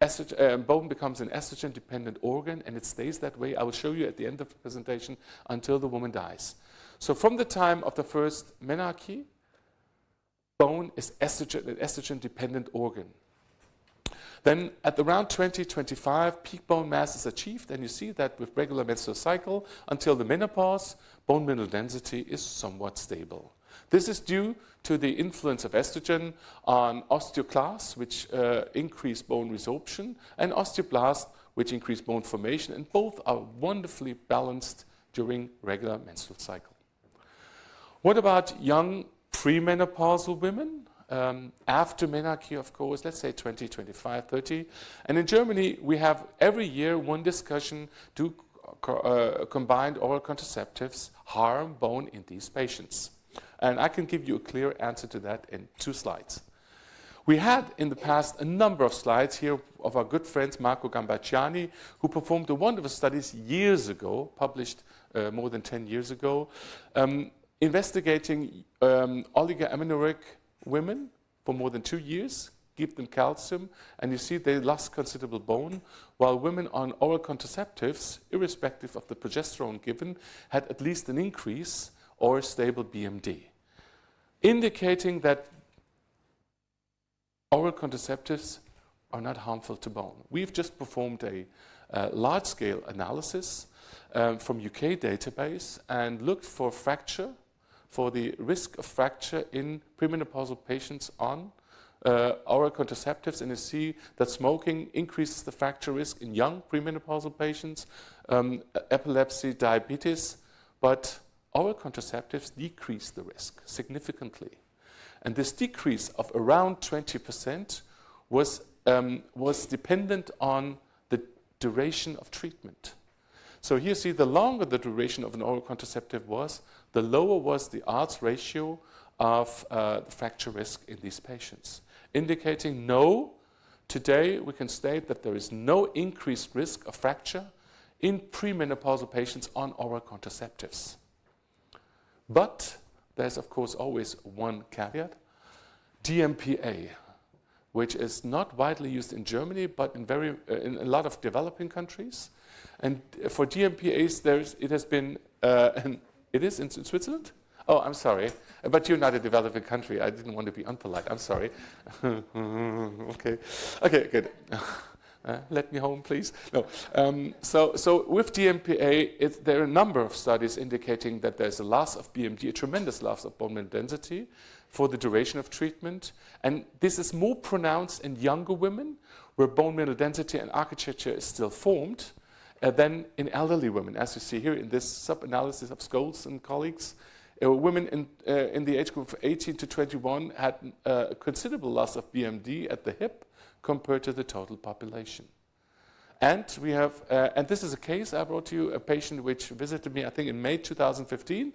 estrogen-dependent organ, and it stays that way. I will show you at the end of the presentation until the woman dies. So from the time of the first menarche, bone is an estrogen-dependent organ. Then at around 20-25, peak bone mass is achieved, and you see that with regular menstrual cycle until the menopause, bone mineral density is somewhat stable. This is due to the influence of estrogen on osteoclasts, which increase bone resorption, and osteoblasts, which increase bone formation, and both are wonderfully balanced during regular menstrual cycle. What about young premenopausal women? After menarche, of course, let's say 20, 25, 30. And in Germany, we have every year one discussion: do combined oral contraceptives harm bone in these patients? And I can give you a clear answer to that in 2 slides. We had in the past a number of slides here of our good friends Marco Gambacciani, who performed a wonderful studies years ago, published more than 10 years ago, investigating oligoamenorrheic women for more than 2 years, give them calcium, and you see they lost considerable bone, while women on oral contraceptives, irrespective of the progesterone given, had at least an increase or a stable BMD, indicating that oral contraceptives are not harmful to bone. We've just performed a large-scale analysis from UK database and looked for fracture, for the risk of fracture in premenopausal patients on oral contraceptives, and you see that smoking increases the fracture risk in young premenopausal patients, epilepsy, diabetes, but oral contraceptives decrease the risk significantly. And this decrease of around 20% was dependent on the duration of treatment. So here you see the longer the duration of an oral contraceptive was, the lower was the odds ratio of the fracture risk in these patients, indicating no, today we can state that there is no increased risk of fracture in premenopausal patients on oral contraceptives. But there's of course always one caveat, DMPA, which is not widely used in Germany, but in a lot of developing countries. And for DMPAs, it has been, it is in Switzerland? Oh, I'm sorry, but you're not a developing country. I didn't want to be unpolite. I'm sorry. Okay, good. Let me home, please. No. So with DMPA, there are a number of studies indicating that there's a loss of BMD, a tremendous loss of bone mineral density for the duration of treatment. And this is more pronounced in younger women, where bone mineral density and architecture is still formed, than in elderly women. As you see here in this sub-analysis of Scholes and colleagues, women in the age group of 18 to 21 had a considerable loss of BMD at the hip compared to the total population. And we have, and this is a case I brought to you, a patient which visited me, I think in May 2015.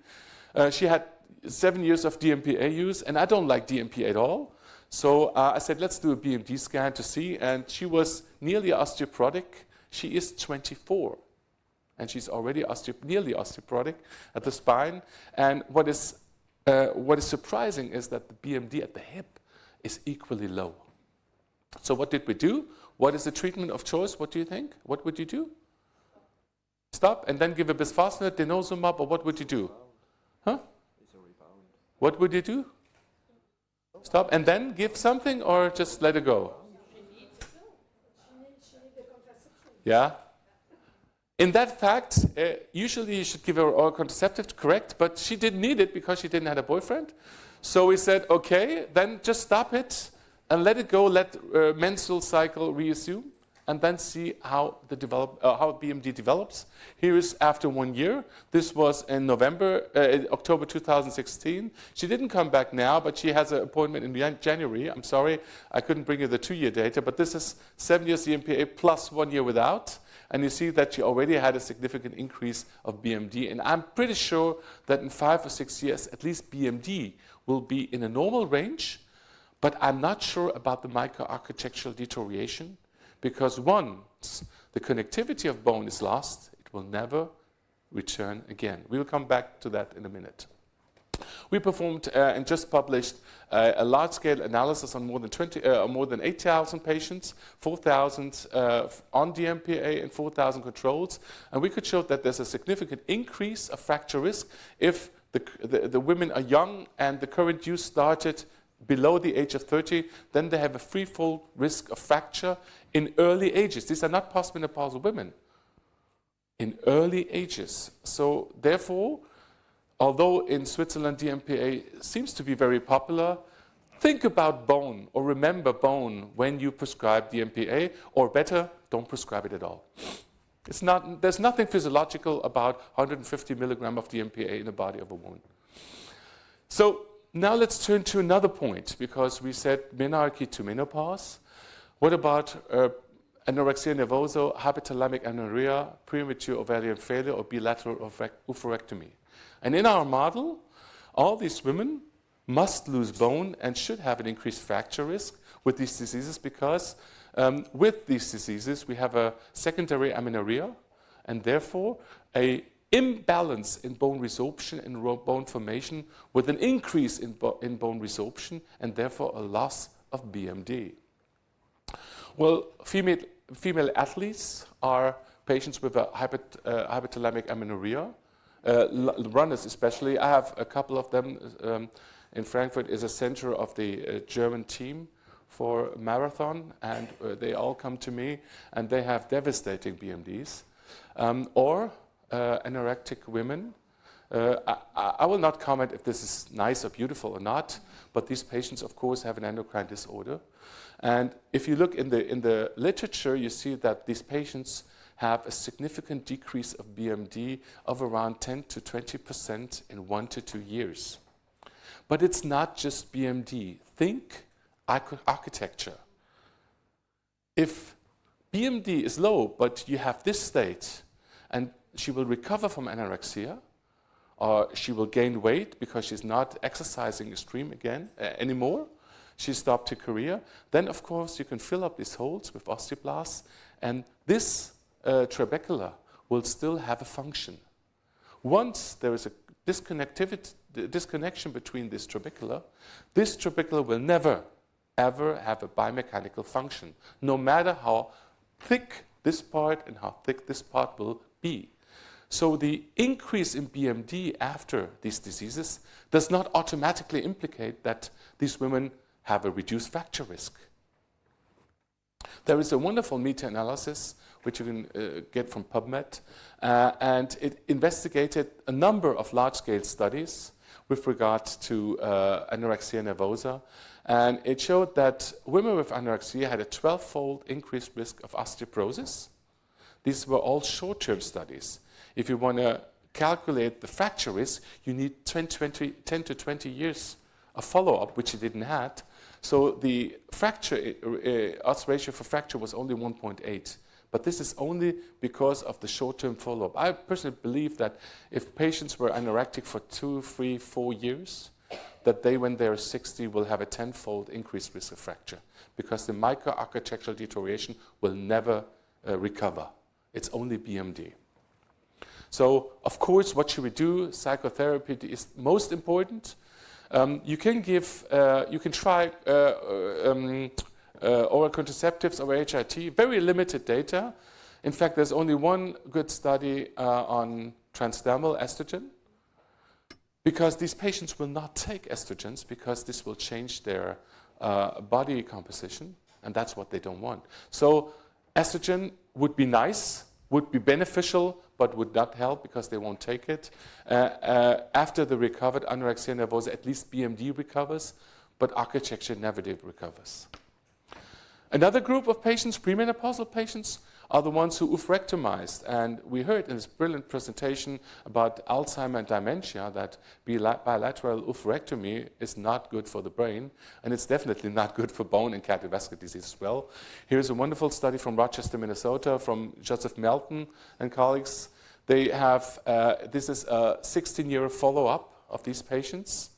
She had 7 years of DMPA use, and I don't like DMPA at all. So I said, let's do a BMD scan to see, and she was nearly osteoporotic. She is 24, and she's already nearly osteoporotic at the spine. And what is surprising is that the BMD at the hip is equally low. So what did we do? What is the treatment of choice? What do you think? What would you do? Stop and then give a bisphosphonate, denosumab, or what would you do? Huh? What would you do? Stop and then give something, or just let it go? Yeah. In that fact, usually you should give her oral contraceptive, correct? But she didn't need it because she didn't have a boyfriend. So we said, okay, then just stop it and let it go, let menstrual cycle reassume, and then see how how BMD develops. Here is after 1 year. This was in October 2016. She didn't come back now, but she has an appointment in January. I'm sorry, I couldn't bring you the 2-year data, but this is 7 years DMPA plus 1 year without. And you see that she already had a significant increase of BMD. And I'm pretty sure that in 5 or 6 years, at least BMD will be in a normal range. But I'm not sure about the microarchitectural deterioration, because once the connectivity of bone is lost, it will never return again. We will come back to that in a minute. We performed and just published a large-scale analysis on more than 8,000 patients, 4,000 on DMPA and 4,000 controls, and we could show that there's a significant increase of fracture risk if the women are young and the current use started below the age of 30, then they have a threefold risk of fracture in early ages. These are not postmenopausal women. In early ages. So therefore, although in Switzerland DMPA seems to be very popular, think about bone or remember bone when you prescribe DMPA, or better, don't prescribe it at all. There's nothing physiological about 150 milligram of DMPA in the body of a woman. So now let's turn to another point, because we said menarche to menopause. What about anorexia nervosa, hypothalamic amenorrhea, premature ovarian failure, or bilateral oophorectomy? And in our model, all these women must lose bone and should have an increased fracture risk, with these diseases because with these diseases we have a secondary amenorrhea and therefore a imbalance in bone resorption and bone formation with an increase in bone resorption and therefore a loss of BMD. Well, female athletes are patients with a hypothalamic amenorrhea, runners especially. I have a couple of them. In Frankfurt is a center of the German team for marathon, and they all come to me and they have devastating BMDs. Or anorectic women. I will not comment if this is nice or beautiful or not, but these patients, of course, have an endocrine disorder. And if you look in the literature, you see that these patients have a significant decrease of BMD of around 10 to 20% in 1 to 2 years. But it's not just BMD. Think architecture. If BMD is low, but you have this state, and she will recover from anorexia, or she will gain weight because she's not exercising extreme anymore, she stopped her career, then of course you can fill up these holes with osteoblasts, and this trabecula will still have a function. Once there is a disconnection between this trabecula will never, ever have a biomechanical function, no matter how thick this part and how thick this part will be. So the increase in BMD after these diseases does not automatically implicate that these women have a reduced fracture risk. There is a wonderful meta-analysis which you can get from PubMed, and it investigated a number of large-scale studies with regard to anorexia nervosa, and it showed that women with anorexia had a 12-fold increased risk of osteoporosis. These were all short-term studies. If you want to calculate the fracture risk, you need 10 to 20 years of follow-up, which you didn't have. So the fracture odds ratio for fracture was only 1.8. But this is only because of the short-term follow-up. I personally believe that if patients were anorectic for 2, 3, 4 years, that they, when they're 60, will have a 10-fold increased risk of fracture because the microarchitectural deterioration will never recover. It's only BMD. So, of course, what should we do? Psychotherapy is most important. You can try oral contraceptives or HRT, very limited data. In fact, there's only one good study on transdermal estrogen because these patients will not take estrogens because this will change their body composition, and that's what they don't want. So estrogen would be nice, would be beneficial, but would not help because they won't take it. After the recovered anorexia nervosa, at least BMD recovers, but architecture never recovers. Another group of patients, premenopausal patients, are the ones who oophorectomized. And we heard in this brilliant presentation about Alzheimer and dementia that bilateral oophorectomy is not good for the brain, and it's definitely not good for bone and cardiovascular disease as well. Here's a wonderful study from Rochester, Minnesota, from Joseph Melton and colleagues. They have, this is a 16-year follow-up of these patients.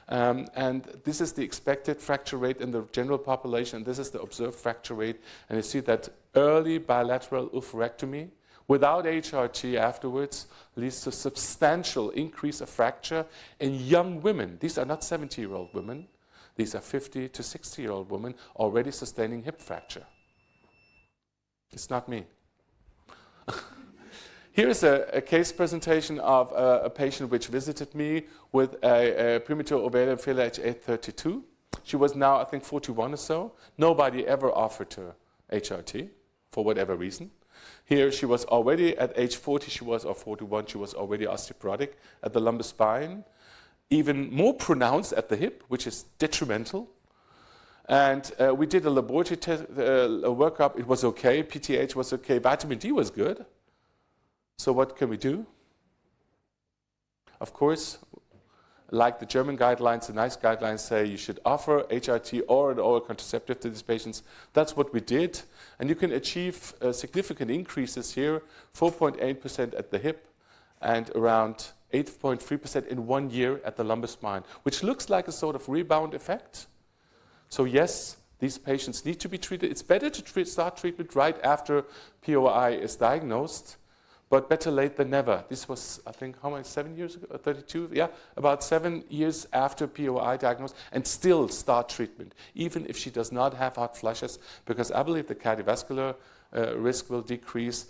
And this is the expected fracture rate in the general population. This is the observed fracture rate. And you see that early bilateral oophorectomy without HRT afterwards leads to substantial increase of fracture in young women. These are not 70-year-old women. These are 50 to 60-year-old women already sustaining hip fracture. It's not me. Here is a case presentation of a patient which visited me with a premature ovarian failure at age 32. She was now, I think, 41 or so. Nobody ever offered her HRT for whatever reason. Here she was already at age 40, or 41, she was already osteoporotic at the lumbar spine, even more pronounced at the hip, which is detrimental. And we did a laboratory test, a workup. It was okay. PTH was okay. Vitamin D was good. So what can we do? Of course, like the German guidelines, the NICE guidelines say you should offer HRT or an oral contraceptive to these patients. That's what we did. And you can achieve significant increases here, 4.8% at the hip and around 8.3% in 1 year at the lumbar spine, which looks like a sort of rebound effect. So yes, These patients need to be treated. It's better to start treatment right after POI is diagnosed, but better late than never. This was, I think, how many, 7 years ago, 32? Yeah, about 7 years after POI diagnosis, and still start treatment, even if she does not have hot flashes, because I believe the cardiovascular risk will decrease.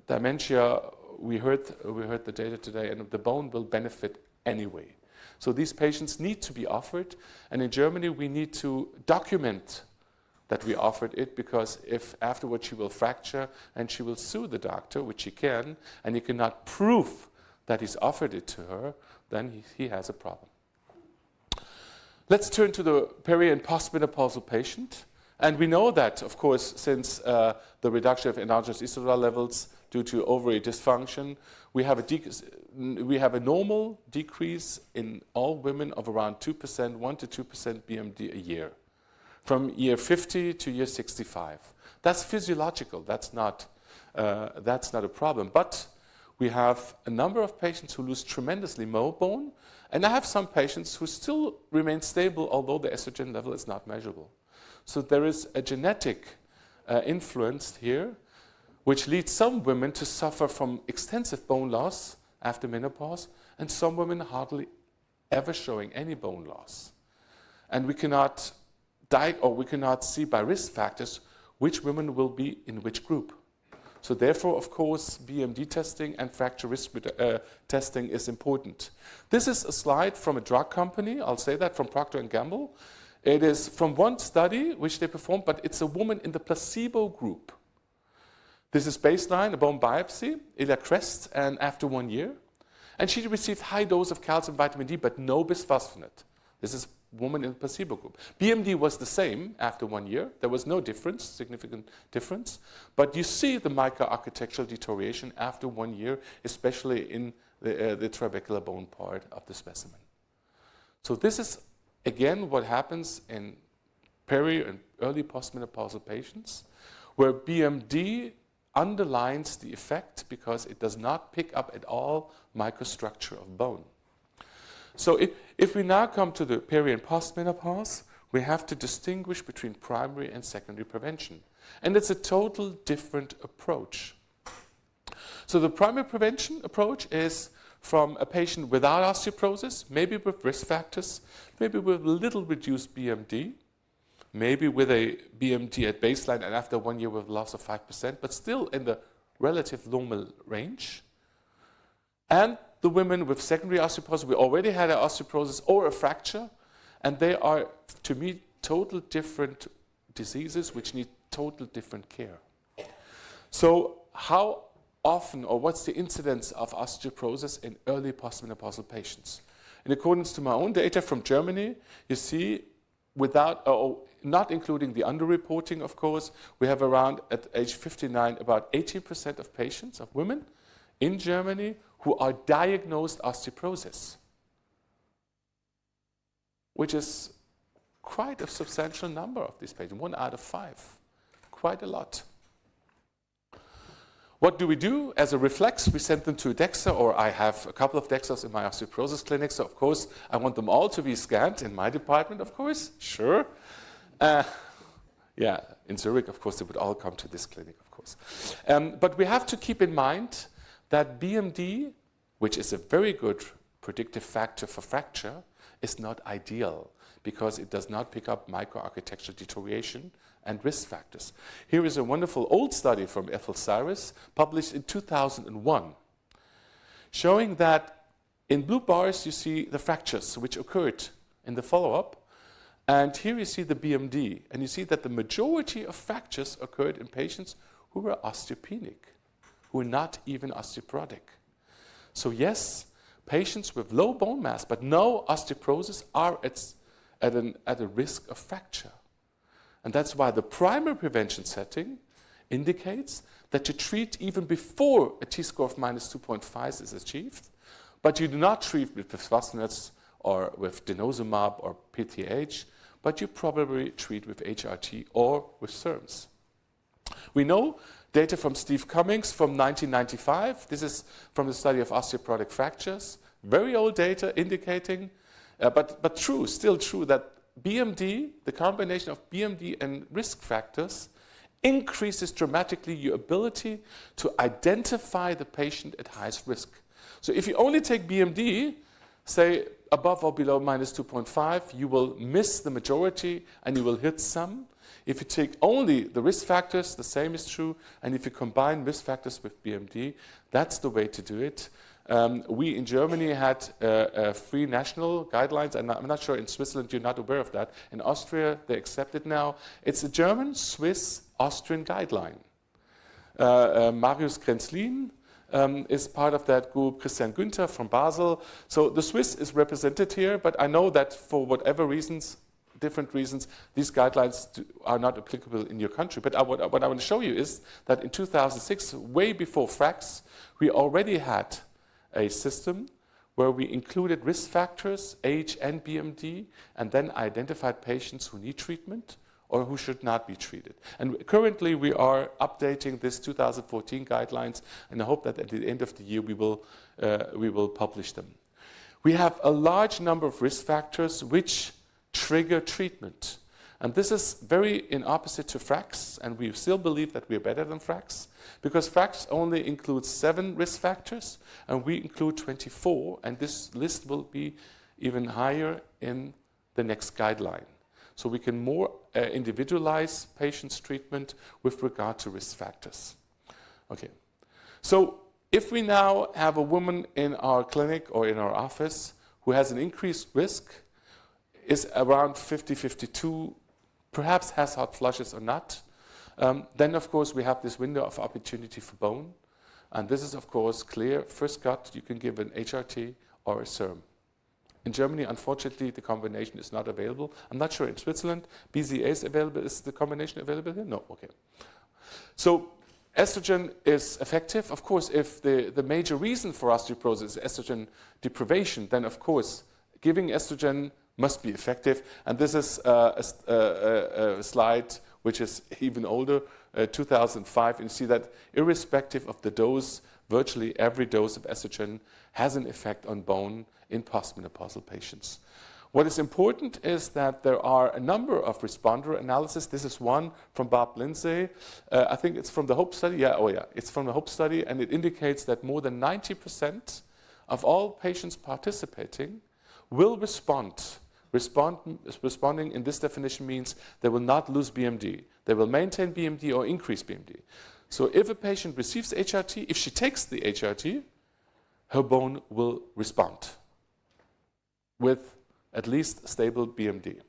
Dementia, we heard the data today, and the bone will benefit anyway. So these patients need to be offered, and in Germany we need to document that we offered it, because if afterwards she will fracture and she will sue the doctor, which she can, and he cannot prove that he's offered it to her, then he has a problem. Let's turn to the peri- and postmenopausal patient. And we know that, of course, since the reduction of endogenous estradiol levels due to ovary dysfunction, we have a normal decrease in all women of around 2%, 1 to 2% BMD a year, from year 50 to year 65. That's physiological. That's not a problem. But we have a number of patients who lose tremendously more bone, and I have some patients who still remain stable, although the estrogen level is not measurable. So there is a genetic influence here, which leads some women to suffer from extensive bone loss after menopause, and some women hardly ever showing any bone loss. And we cannot see by risk factors which women will be in which group. So therefore, of course, BMD testing and fracture risk testing is important. This is a slide from a drug company, I'll say that, from Procter & Gamble. It is from one study which they performed, but it's a woman in the placebo group. This is baseline, a bone biopsy, Ila Crest, and after 1 year. And she received high dose of calcium, vitamin D, but no bisphosphonate. This is a woman in the placebo group. BMD was the same after 1 year. There was no difference, significant difference. But you see the microarchitectural deterioration after 1 year, especially in the trabecular bone part of the specimen. So this is, again, what happens in peri- and early postmenopausal patients, where BMD underlines the effect because it does not pick up at all microstructure of bone. So if we now come to the peri- and postmenopause, we have to distinguish between primary and secondary prevention. And it's a total different approach. So the primary prevention approach is from a patient without osteoporosis, maybe with risk factors, maybe with little reduced BMD, maybe with a BMD at baseline and after 1 year with a loss of 5%, but still in the relative normal range. And the women with secondary osteoporosis, we already had an osteoporosis or a fracture, and they are, to me, total different diseases which need total different care. So how often, or what's the incidence of osteoporosis in early postmenopausal patients? In accordance to my own data from Germany, you see, not including the underreporting, of course, we have around, at age 59, about 18% of patients, of women in Germany, who are diagnosed osteoporosis, which is quite a substantial number of these patients, 1 out of 5, quite a lot. What do we do? As a reflex, we send them to a DEXA, or I have a couple of DEXAs in my osteoporosis clinic, so of course I want them all to be scanned in my department, of course, sure. Yeah, in Zurich, of course, they would all come to this clinic, of course. But we have to keep in mind that BMD, which is a very good predictive factor for fracture, is not ideal because it does not pick up microarchitectural deterioration and risk factors. Here is a wonderful old study from Ethel Cyrus, published in 2001, showing that in blue bars you see the fractures which occurred in the follow-up, and here you see the BMD, and you see that the majority of fractures occurred in patients who were osteopenic, who were not even osteoporotic. So yes, patients with low bone mass but no osteoporosis are at a risk of fracture. And that's why the primary prevention setting indicates that you treat even before a T-score of minus 2.5 is achieved, but you do not treat with bisphosphonates or with denosumab or PTH, but you probably treat with HRT or with SERMs. We know data from Steve Cummings from 1995. This is from the study of osteoporotic fractures. Very old data indicating, but true, still true, that BMD, the combination of BMD and risk factors, increases dramatically your ability to identify the patient at highest risk. So if you only take BMD, say above or below minus 2.5, you will miss the majority and you will hit some. If you take only the risk factors, the same is true. And if you combine risk factors with BMD, that's the way to do it. We in Germany had free national guidelines, and I'm not sure in Switzerland you're not aware of that. In Austria, they accept it now. It's a German, Swiss, Austrian guideline. Marius Grenzlin is part of that group, Christian Günther from Basel. So the Swiss is represented here, but I know that for whatever reasons, different reasons, these guidelines are not applicable in your country. But what I want to show you is that in 2006, way before FRAX, we already had a system where we included risk factors, age and BMD, and then identified patients who need treatment or who should not be treated. And currently we are updating this 2014 guidelines, and I hope that at the end of the year we will publish them. We have a large number of risk factors which trigger treatment. And this is very in opposite to FRAX, and we still believe that we are better than FRAX, because FRAX only includes 7 risk factors, and we include 24, and this list will be even higher in the next guideline. So we can more individualize patients' treatment with regard to risk factors. Okay, so if we now have a woman in our clinic or in our office who has an increased risk, is around 50, 52, perhaps has hot flushes or not, then of course we have this window of opportunity for bone. And this is of course clear. First cut, you can give an HRT or a SERM. In Germany, unfortunately, the combination is not available. I'm not sure in Switzerland, BZA is available. Is the combination available here? No, okay. So estrogen is effective. Of course, if the major reason for osteoporosis is estrogen deprivation, then of course giving estrogen must be effective. And this is a slide which is even older, 2005. And you see that irrespective of the dose, virtually every dose of estrogen has an effect on bone in postmenopausal patients. What is important is that there are a number of responder analyses. This is one from Bob Lindsay. I think it's from the HOPE study. It's from the HOPE study, and it indicates that more than 90% of all patients participating will respond. Responding in this definition means they will not lose BMD. They will maintain BMD or increase BMD. So if a patient receives HRT, if she takes the HRT, her bone will respond with at least stable BMD.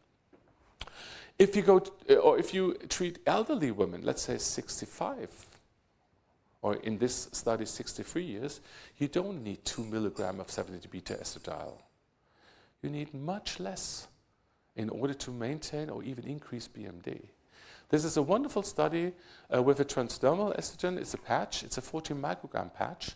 If you go or if you treat elderly women, let's say 65, or in this study 63 years, you don't need 2 milligrams of 70-beta-estradiol. You need much less in order to maintain or even increase BMD. This is a wonderful study with a transdermal estrogen. It's a patch. It's a 14 microgram patch.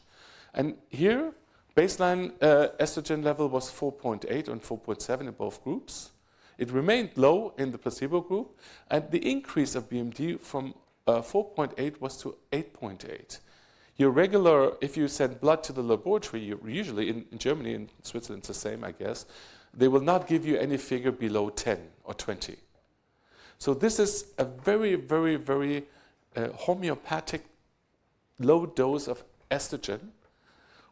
And here, baseline estrogen level was 4.8 and 4.7 in both groups. It remained low in the placebo group. And the increase of BMD from 4.8 was to 8.8. Your regular, if you send blood to the laboratory, usually in Germany and Switzerland it's the same, I guess, they will not give you any figure below 10 or 20. So this is a very, very, very homeopathic low dose of estrogen,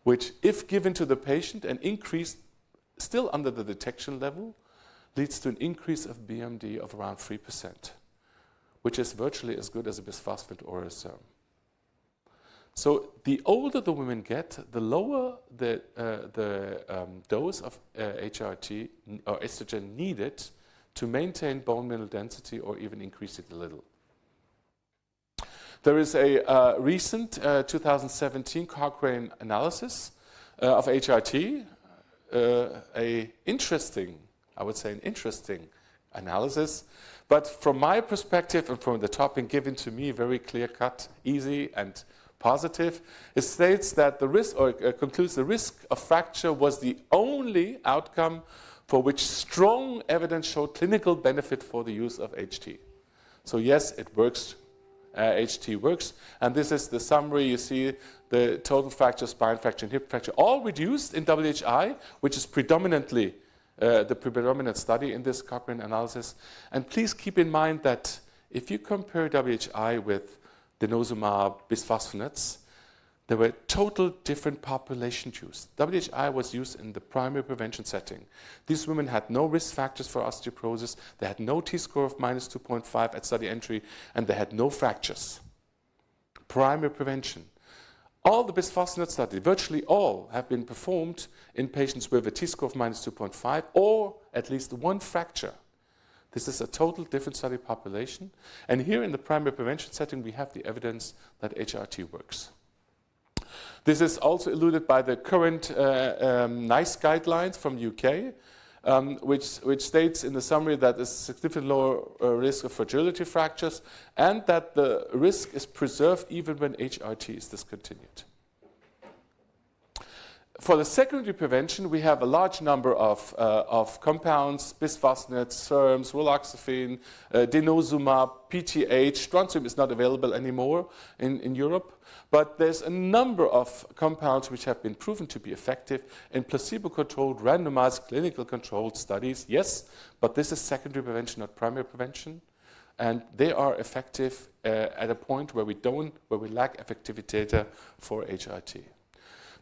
which if given to the patient and increased still under the detection level, leads to an increase of BMD of around 3%, which is virtually as good as a bisphosphate or a SERM. So the older the women get, the lower the dose of HRT or estrogen needed to maintain bone mineral density or even increase it a little. There is a recent 2017 Cochrane analysis of HRT, I would say an interesting analysis. But from my perspective and from the topic given to me, very clear-cut, easy, and positive, it states that the risk, or concludes the risk of fracture was the only outcome for which strong evidence showed clinical benefit for the use of HT. So yes, it works. HT works. And this is the summary. You see the total fracture, spine fracture, and hip fracture, all reduced in WHI, which is predominantly the predominant study in this Cochrane analysis. And please keep in mind that if you compare WHI with denosumab bisphosphonates, there were total different populations used. WHI was used in the primary prevention setting. These women had no risk factors for osteoporosis, they had no T-score of minus 2.5 at study entry, and they had no fractures. Primary prevention. All the bisphosphonate studies, virtually all, have been performed in patients with a T-score of minus 2.5 or at least one fracture. This is a total different study population. And here in the primary prevention setting, we have the evidence that HRT works. This is also alluded by the current NICE guidelines from UK, which states in the summary that there's significantly lower risk of fragility fractures and that the risk is preserved even when HRT is discontinued. For the secondary prevention, we have a large number of compounds, bisphosphonates, SERMs, roloxifene, denosumab, PTH. Strontium is not available anymore in Europe. But there's a number of compounds which have been proven to be effective in placebo-controlled, randomized, clinical controlled studies. Yes, but this is secondary prevention, not primary prevention. And they are effective at a point where we lack effective data for HRT.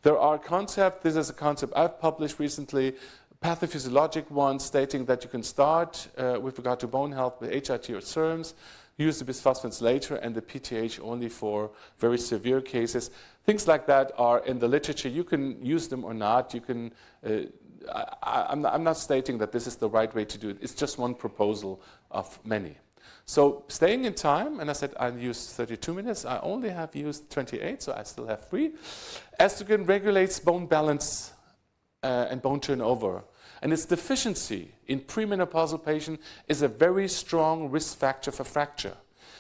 There are concepts, this is a concept I've published recently, pathophysiologic one stating that you can start with regard to bone health with HRT or SERMs, use the bisphosphonates later and the PTH only for very severe cases. Things like that are in the literature. You can use them or not. You can. I'm not stating that this is the right way to do it. It's just one proposal of many. So staying in time, and I said I used 32 minutes. I only have used 28, so I still have 3. Estrogen regulates bone balance and bone turnover. And its deficiency in premenopausal patients is a very strong risk factor for fracture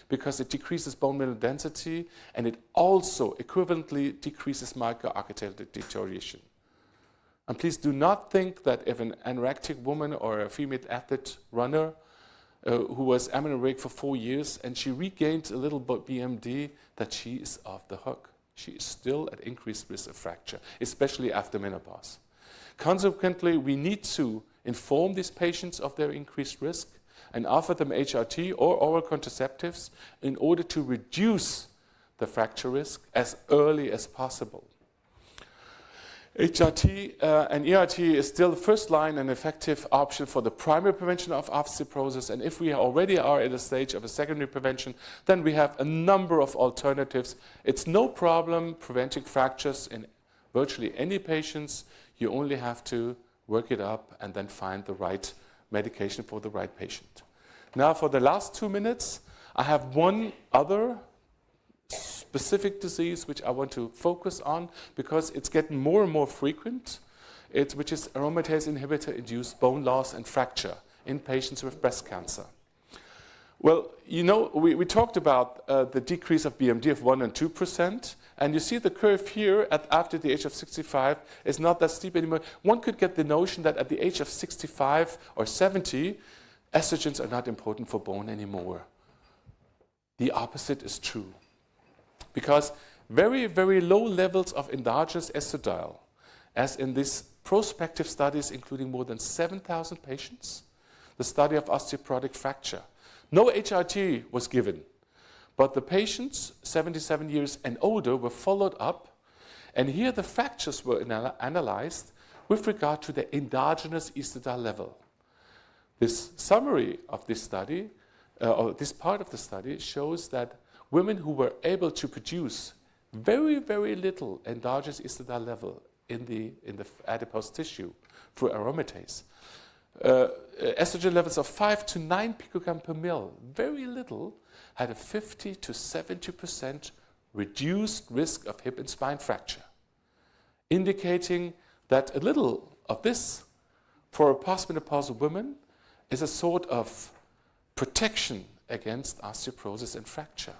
because it decreases bone mineral density and it also equivalently decreases microarchitectural deterioration. And please do not think that if an anorectic woman or a female athlete runner who was amenorrheic for 4 years and she regained a little BMD, that she is off the hook. She is still at increased risk of fracture, especially after menopause. Consequently, we need to inform these patients of their increased risk and offer them HRT or oral contraceptives in order to reduce the fracture risk as early as possible. HRT and ERT is still the first line and effective option for the primary prevention of osteoporosis. And if we already are at a stage of a secondary prevention, then we have a number of alternatives. It's no problem preventing fractures in virtually any patients. You only have to work it up and then find the right medication for the right patient. Now for the last 2 minutes, I have one other specific disease which I want to focus on because it's getting more and more frequent, which is aromatase inhibitor-induced bone loss and fracture in patients with breast cancer. Well, you know, we talked about the decrease of BMD of 1% and 2%, and you see the curve here after the age of 65 is not that steep anymore. One could get the notion that at the age of 65 or 70, estrogens are not important for bone anymore. The opposite is true. Because very, very low levels of endogenous estradiol, as in these prospective studies including more than 7,000 patients, the study of osteoporotic fracture, no HRT was given, but the patients 77 years and older were followed up, and here the fractures were analyzed with regard to the endogenous estradiol level. This summary of this study, or this part of the study, shows that women who were able to produce very, very little endogenous estradiol level in the adipose tissue through aromatase, estrogen levels of 5 to 9 picogram per mil, very little, had a 50 to 70% reduced risk of hip and spine fracture, indicating that a little of this for a postmenopausal woman is a sort of protection against osteoporosis and fracture.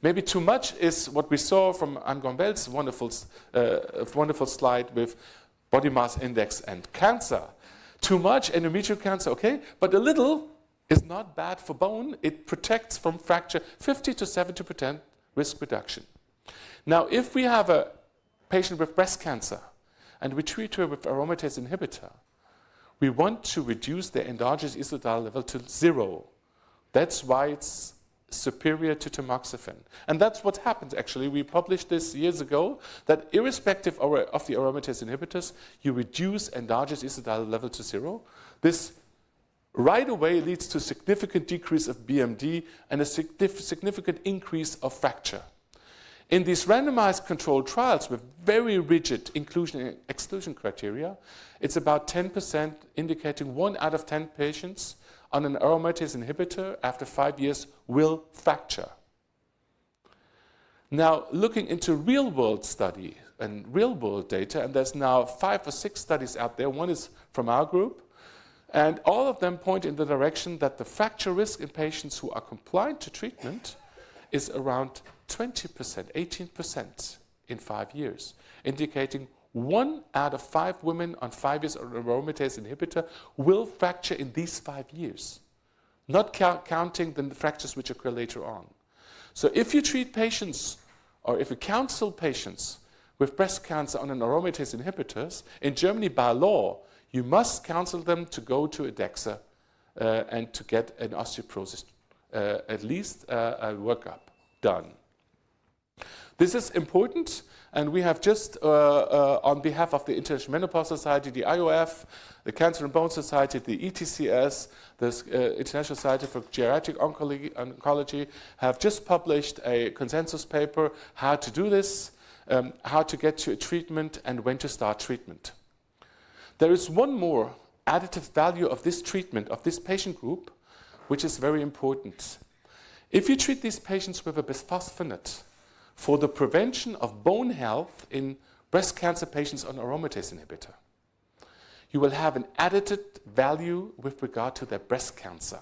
Maybe too much is what we saw from Anne Gombel's wonderful slide with body mass index and cancer. Too much endometrial cancer, okay, but a little is not bad for bone. It protects from fracture, 50 to 70% risk reduction. Now, if we have a patient with breast cancer and we treat her with aromatase inhibitor, we want to reduce the endogenous estradiol level to 0. That's why it's superior to tamoxifen. And that's what happens, actually. We published this years ago, that irrespective of the aromatase inhibitors, you reduce endogenous estradiol level to 0. This right away leads to significant decrease of BMD and a significant increase of fracture. In these randomized controlled trials with very rigid inclusion and exclusion criteria, it's about 10%, indicating 1 out of 10 patients on an aromatase inhibitor after 5 years will fracture. Now, looking into real-world study and real-world data, and there's now 5 or 6 studies out there. One is from our group, and all of them point in the direction that the fracture risk in patients who are compliant to treatment is around 20%, 18% in 5 years, indicating 1 out of 5 women on 5 years on aromatase inhibitor will fracture in these 5 years, not counting the fractures which occur later on. So if you treat patients, or if you counsel patients with breast cancer on an aromatase inhibitors, in Germany by law, you must counsel them to go to a DEXA and to get an osteoporosis, at least a workup done. This is important, and we have just, on behalf of the International Menopause Society, the IOF, the Cancer and Bone Society, the ETCS, the International Society for Geriatric Oncology, have just published a consensus paper, how to do this, how to get to a treatment, and when to start treatment. There is one more additive value of this treatment, of this patient group, which is very important. If you treat these patients with a bisphosphonate for the prevention of bone health in breast cancer patients on aromatase inhibitor, you will have an additive value with regard to their breast cancer.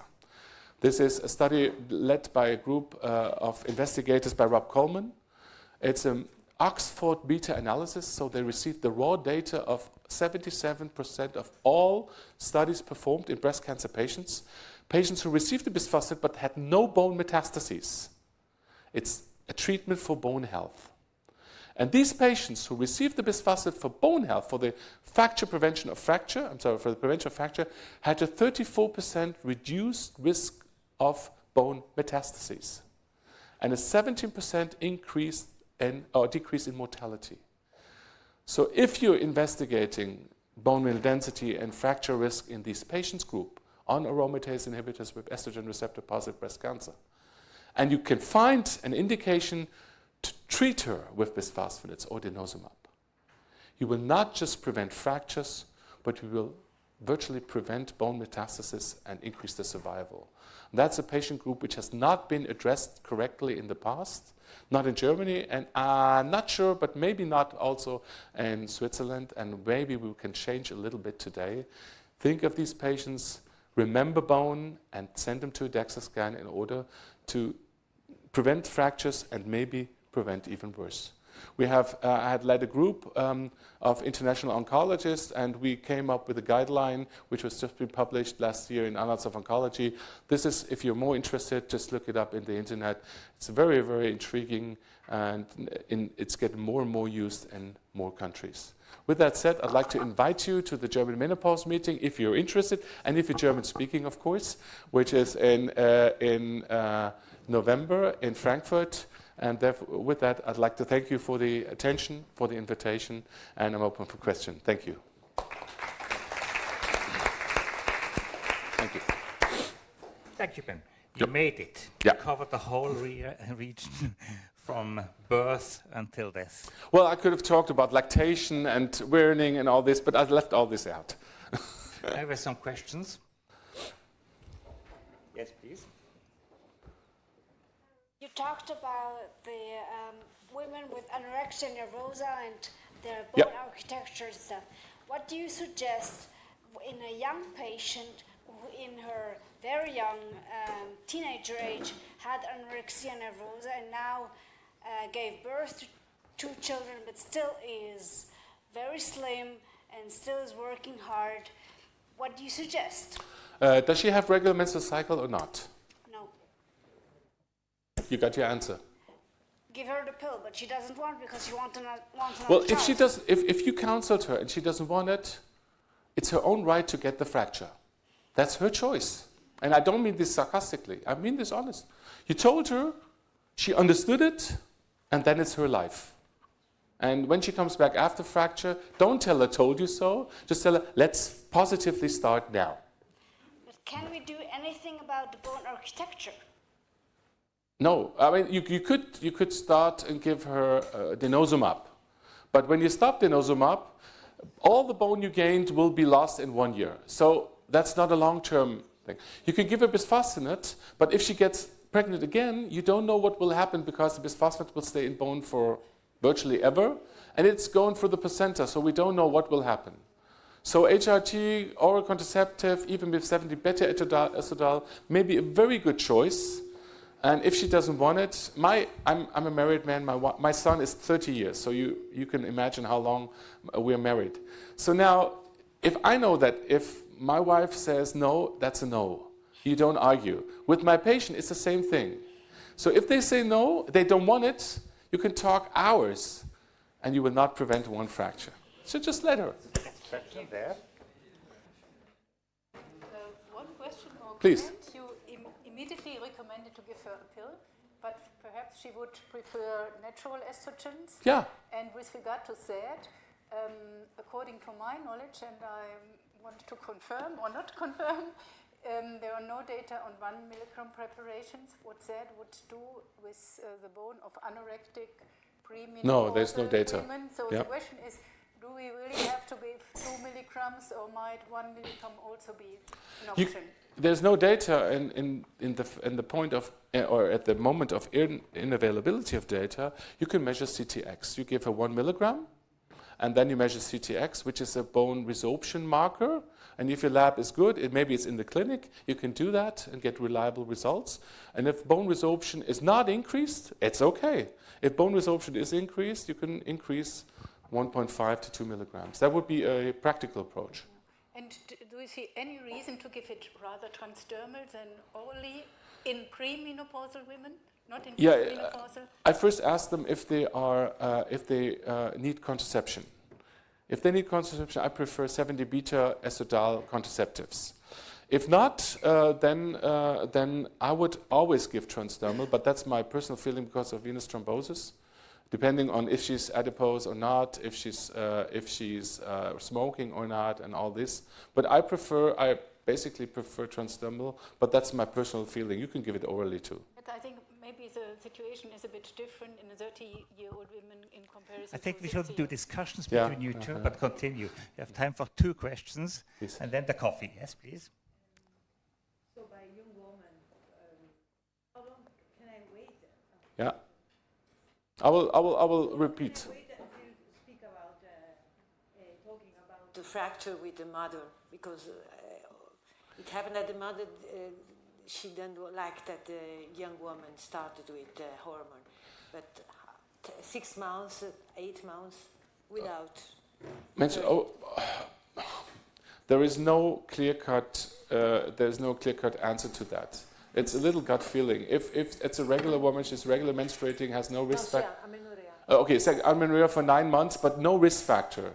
This is a study led by a group of investigators by Rob Coleman. It's an Oxford meta-analysis, so they received the raw data of 77% of all studies performed in breast cancer patients, patients who received the bisphosphonate but had no bone metastases. It's a treatment for bone health. And these patients who received the bisphosphonate for bone health, for the prevention of fracture, for the prevention of fracture, had a 34% reduced risk of bone metastases and a 17% increase or decrease in mortality. So if you're investigating bone mineral density and fracture risk in these patients group on aromatase inhibitors with estrogen receptor positive breast cancer, and you can find an indication to treat her with bisphosphonates or denosumab, you will not just prevent fractures, but you will virtually prevent bone metastasis and increase the survival. That's a patient group which has not been addressed correctly in the past, not in Germany, and I'm not sure, but maybe not also in Switzerland, and maybe we can change a little bit today. Think of these patients, remember bone, and send them to a DEXA scan in order to prevent fractures and maybe prevent even worse. We have, I had led a group of international oncologists, and we came up with a guideline which was just been published last year in Annals of Oncology. This is, if you're more interested, just look it up in the internet. It's very, very intriguing, and it's getting more and more used in more countries. With that said, I'd like to invite you to the German Menopause meeting if you're interested, and if you're German speaking, of course, which is in November in Frankfurt. And therefore, with that, I'd like to thank you for the attention, for the invitation, and I'm open for questions. Thank you. Thank you. Thank you, Ben. You made it. Yeah. You covered the whole region from birth until death. Well, I could have talked about lactation and weaning and all this, but I've left all this out. I have some questions. Yes, please. You talked about the women with anorexia nervosa and their bone architecture and stuff. What do you suggest in a young patient who in her very young teenager age had anorexia nervosa and now gave birth to 2 children but still is very slim and still is working hard? What do you suggest? Does she have regular menstrual cycle or not? You got your answer. Give her the pill, but she doesn't want because she wants another Well, child. if she does, if you counseled her and she doesn't want it, it's her own right to get the fracture. That's her choice. And I don't mean this sarcastically. I mean this honest. You told her, she understood it, and then it's her life. And when she comes back after fracture, don't tell her, told you so. Just tell her, let's positively start now. But can we do anything about the bone architecture? No, I mean, you could start and give her denosumab. But when you stop denosumab, all the bone you gained will be lost in 1 year. So that's not a long-term thing. You can give her bisphosphonate, but if she gets pregnant again, you don't know what will happen because the bisphosphonate will stay in bone for virtually ever, and it's going through the placenta, so we don't know what will happen. So HRT, oral contraceptive, even with 70 beta-estradiol, may be a very good choice. And if she doesn't want it, I'm a married man, my son is 30 years, so you can imagine how long we're married. So now, if I know that if my wife says no, that's a no. You don't argue. With my patient, it's the same thing. So if they say no, they don't want it, you can talk hours, and you will not prevent one fracture. So just let her. Question there. One question or Please. comment. You immediately recommended to give her a pill, but perhaps she would prefer natural estrogens. Yeah. And with regard to that, according to my knowledge, and I want to confirm or not confirm, there are no data on 1 milligram preparations. What that would do with the bone of anorectic premenopausal No, there's no data. women. So Yeah. the question is, do we really have to give 2 milligrams, or might 1 milligram also be an option? There's no data in the point of, or at the moment of inavailability of data. You can measure CTX. You give her 1 milligram, and then you measure CTX, which is a bone resorption marker. And if your lab is good, maybe it's in the clinic, you can do that and get reliable results. And if bone resorption is not increased, it's okay. If bone resorption is increased, you can increase 1.5 to 2 milligrams. That would be a practical approach. And do you see any reason to give it rather transdermal than orally in premenopausal women, not in postmenopausal? I first ask them if they need contraception. If they need contraception, I prefer 70 beta-estradiol contraceptives. If not, then I would always give transdermal, but that's my personal feeling because of venous thrombosis, depending on if she's adipose or not, if she's smoking or not, and all this. But I basically prefer transdermal, but that's my personal feeling. You can give it orally too. But I think maybe the situation is a bit different in 30-year-old women in comparison. I think to we should 60. do discussions between you two, but continue. We have time for 2 questions, Please. and then the coffee. Yes, please. So by young woman, how long can I wait? Yeah. I will repeat. Can I wait until you speak about talking about the fracture with the mother, because it happened that the mother, she didn't like that the young woman started with hormone, but 6 months, 8 months without. There is no clear-cut. There's no clear-cut answer to that. It's a little gut feeling. If it's a regular woman, she's regular menstruating, has no risk factor. Okay, so amenorrhea for 9 months, but no risk factor.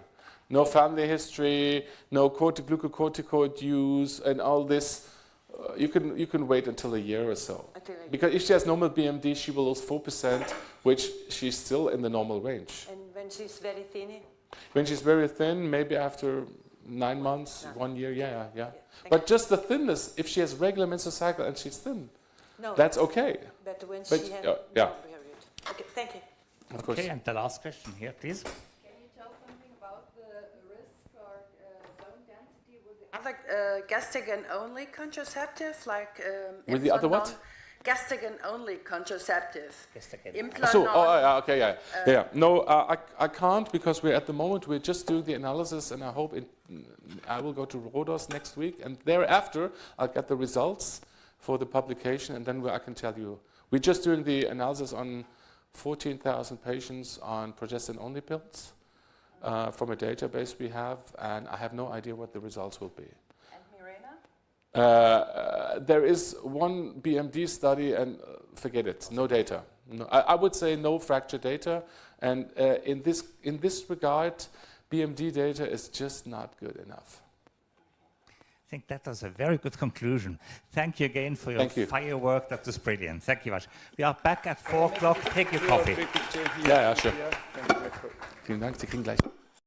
No family history, no glucocorticoid use, and all this. You can wait until a year or so. Because if she has normal BMD, she will lose 4%, which she's still in the normal range. And when she's very thin? When she's very thin, maybe after 9 months, 1 year, yeah. But just the thinness, if she has regular menstrual cycle and she's thin, that's okay. But when she has no period. Okay, thank you. Of course. Okay, and the last question here, please. Can you tell something about the risk for bone density with the other gestagen-only contraceptive, like With the other what? Gestagen-only contraceptive. Okay. No, I can't, because we're at the moment we're just doing the analysis, and I hope I will go to Rhodos next week, and thereafter I'll get the results for the publication, and then I can tell you. We're just doing the analysis on 14,000 patients on progestin-only pills from a database we have, and I have no idea what the results will be. And Mirena? There is one BMD study, and forget it, no data. No, I would say no fracture data, and in this regard, BMD data is just not good enough. I think that was a very good conclusion. Thank you again for your firework. That was brilliant. Thank you much. We are back at 4 o'clock. Take your coffee. Ja, ja, sure. Vielen Dank, Sie kriegen gleich.